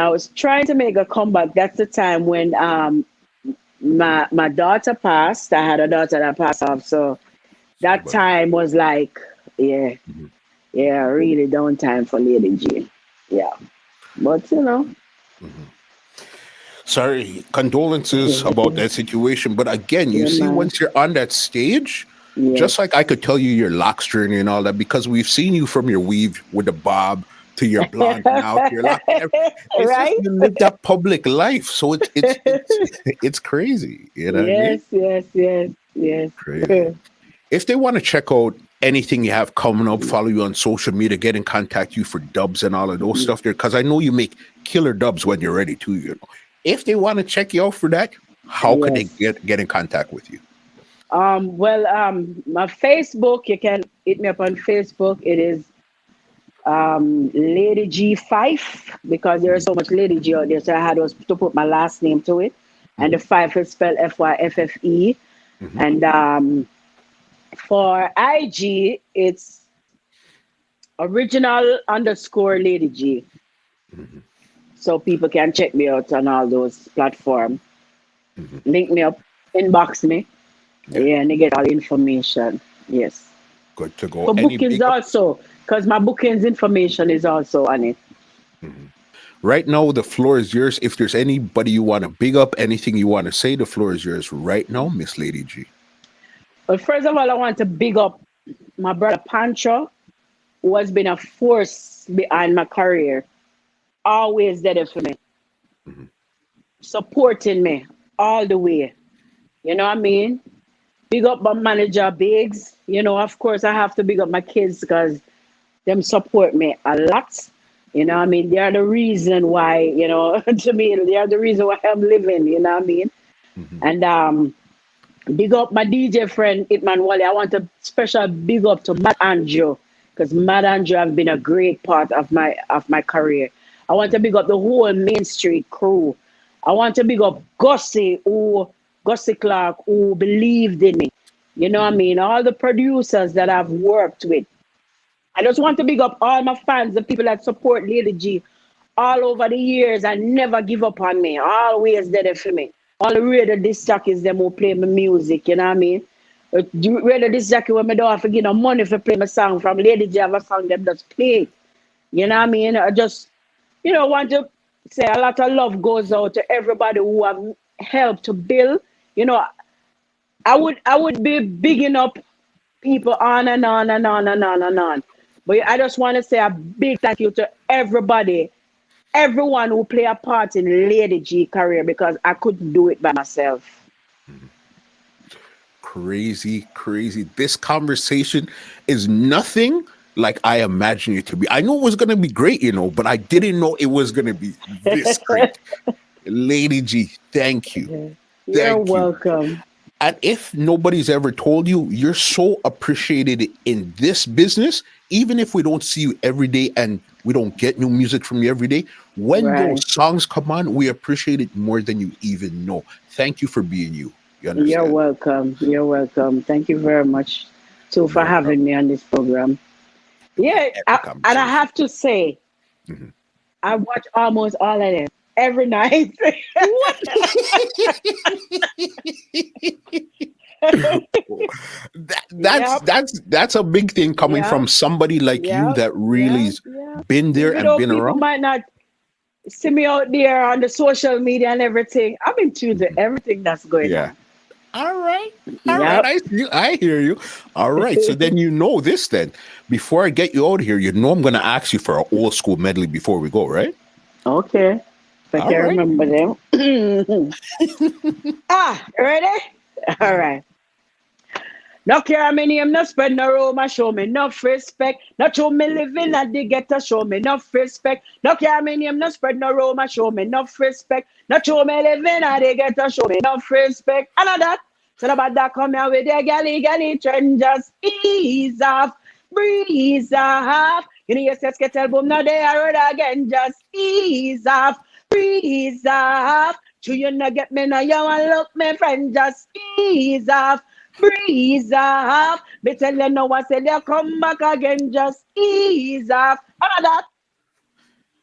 was trying to make a comeback. That's the time when my daughter passed. I had a daughter that passed off, so that time was like, really downtime for Lady G. Yeah, but you know. Sorry, condolences about that situation. But again, you see, once you're on that stage, just like I could tell you your locks journey and all that, because we've seen you from your weave with the bob to your blonde now to your lock. Right? Just, you live that public life, so it's crazy. You know? Yes. Crazy. If they want to check out anything you have coming up, follow you on social media, get in contact you for dubs and all of those stuff there, because I know you make killer dubs when you're ready to. You know, if they want to check you out for that, how can they get in contact with you? My Facebook, you can hit me up on Facebook. It is Lady G5, because there is so much Lady G out there, so I had to put my last name to it, and the 5 is spelled FYFFE. And for IG, it's original_Lady G. So people can check me out on all those platforms. Link me up, inbox me. Yeah, and they get all the information. Yes. Good to go. For bookings also, because my bookings information is also on it. Right now, the floor is yours. If there's anybody you want to big up, anything you want to say, the floor is yours right now, Miss Lady G. But first of all, I want to big up my brother Pancho, who has been a force behind my career. Always there for me, Mhm. supporting me all the way. You know what I mean? Big up my manager Biggs. Of course I have to big up my kids because them support me a lot. You know what I mean? They are the reason why, to me, they are the reason why I'm living, you know what I mean? Mhm. And big up my DJ friend Itman Wally. I want a special big up to Matt Andrew because Matt Andrew have been a great part of my career. I want to big up the whole Main Street crew. I want to big up Gussie Clark who believed in me. You know what I Mhm. mean? All the producers that I've worked with. I just want to big up all my fans, the people that support Lady G all over the years and never give up on me. Always there for me. All the radio disc jockeys them who play my music, you know what I mean? Radio disc jockey when me don't have to give no money for play my song from Lady G have a song them just play it. You know what I mean? I just, want to say a lot of love goes out to everybody who have helped to build. You know, I would be bigging up people on and on and on and on and on. But I just want to say a big thank you to everybody, everyone who play a part in Lady G career because I couldn't do it by myself. Mhm. Crazy, crazy. This conversation is nothing like I imagined it to be. I knew it was going to be great, but I didn't know it was going to be this great. Lady G, thank you. You're Thank you. welcome. And if nobody's ever told you, you're so appreciated in this business, even if we don't see you every day and we don't get new music from you every day, when those Right. songs come on, we appreciate it more than you even know. Thank you for being you. You You're understand? welcome. You're welcome. Thank you very much too for No problem. having me on this program. With Yeah, every and I conversation. have to say, Mhm. I watch almost all of them every night. What? That's Yep, that's that's a big thing coming yep, from somebody like you yep, that yep, really's yep. been there Even and though been people around. might not see me out there on the social media and everything, I'm in tune to Mhm. everything that's going Yeah. on. All right. All right. Yep. I see you. I hear you. All right. So then you know this then. Before I get you out of here, you know I'm gonna ask you for an old school medley before we go, right? Okay. If I All can right. remember them. Ready? All Mhm. right. No care me name, no spread no rumor, show me no respect. No show me living at the ghetto, show me no respect. No care me name, no spread no rumor, show me no respect. No show me living at the ghetto, show me no respect. And that, so about that come here with the galley trend, just ease off, breeze off. You know, yes, get album, now they are it again, just ease off, breeze off. Do you not get me now? You want look, my friend, just ease off. Breeze off. Me tell you now, I said they come back again, just ease off. All that.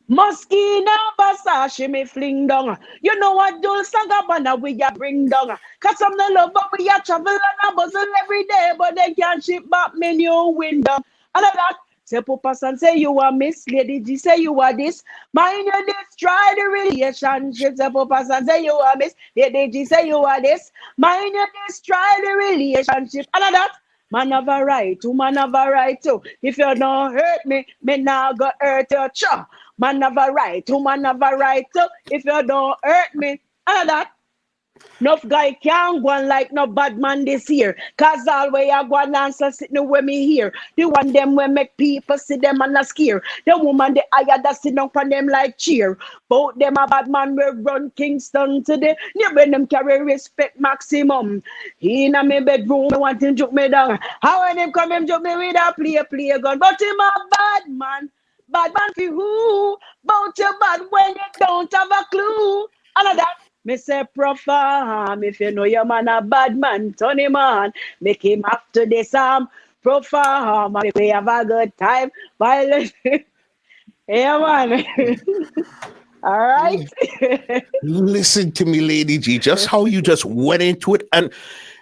Moschino, Versace, me fling down. You know what, Dulce and Gabbana, we ya bring down. Cause I'm the lover, we ya travel and a bustle every day, but they can't ship back me new window. And all that. Say Papa San say you are Miss Lady G, say you are this. Mind you this, try the relationship. Say Papa San say you are Miss Lady G, say you are this. Mind you this, try the relationship. And all that. Man have a right to, man have a right to. If you don't hurt me, me now go hurt you. Cha. Man have a right to, man have a right to. If you don't hurt me, and that. Enough guy can't go on like no bad man this year. Cause all way I go and answer sitting with me here. The one them will make people see them and a scare. The woman the higher that sit down for them like cheer. Both them a bad man will run Kingston today. You when them carry respect maximum. He in a me bedroom, me want him joke me down. How when him come him joke me with a play gun. But him a bad man. Bad man for who? Bout your bad when you don't have a clue. And that me say perform. If you know your man a bad man, turn him on. Make him after this perform. Make we have a good time. While yeah man. All right. Listen to me, Lady G, just how you just went into it. And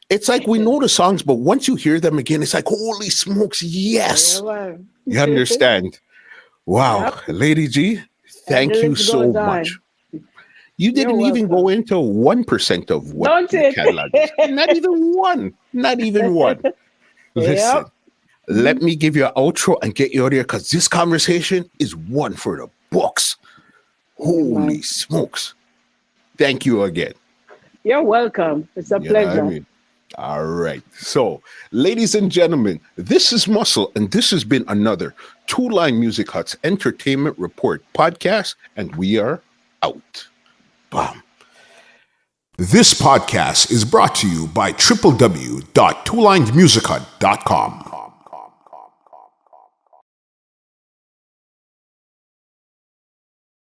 it's like we know the songs, but once you hear them again, it's like, holy smokes, Yeah yes. man. You understand? Wow. Yep. Lady G, And the Thank you list so goes much. on. You You're didn't even go welcome. into 1% of what Don't your catalog is. Not it? even one. Not even one. Listen, Yep. let me give you an outro and get you out of here because this conversation is one for the books. Yeah, Holy man. smokes. Thank you again. You're welcome. It's a You know what I pleasure. mean? All right. So, ladies and gentlemen, this is Muscle, and this has been another Two Line Music Hut's Entertainment Report podcast, and we are out. Bam. This podcast is brought to you by www.twolinedmusichut.com.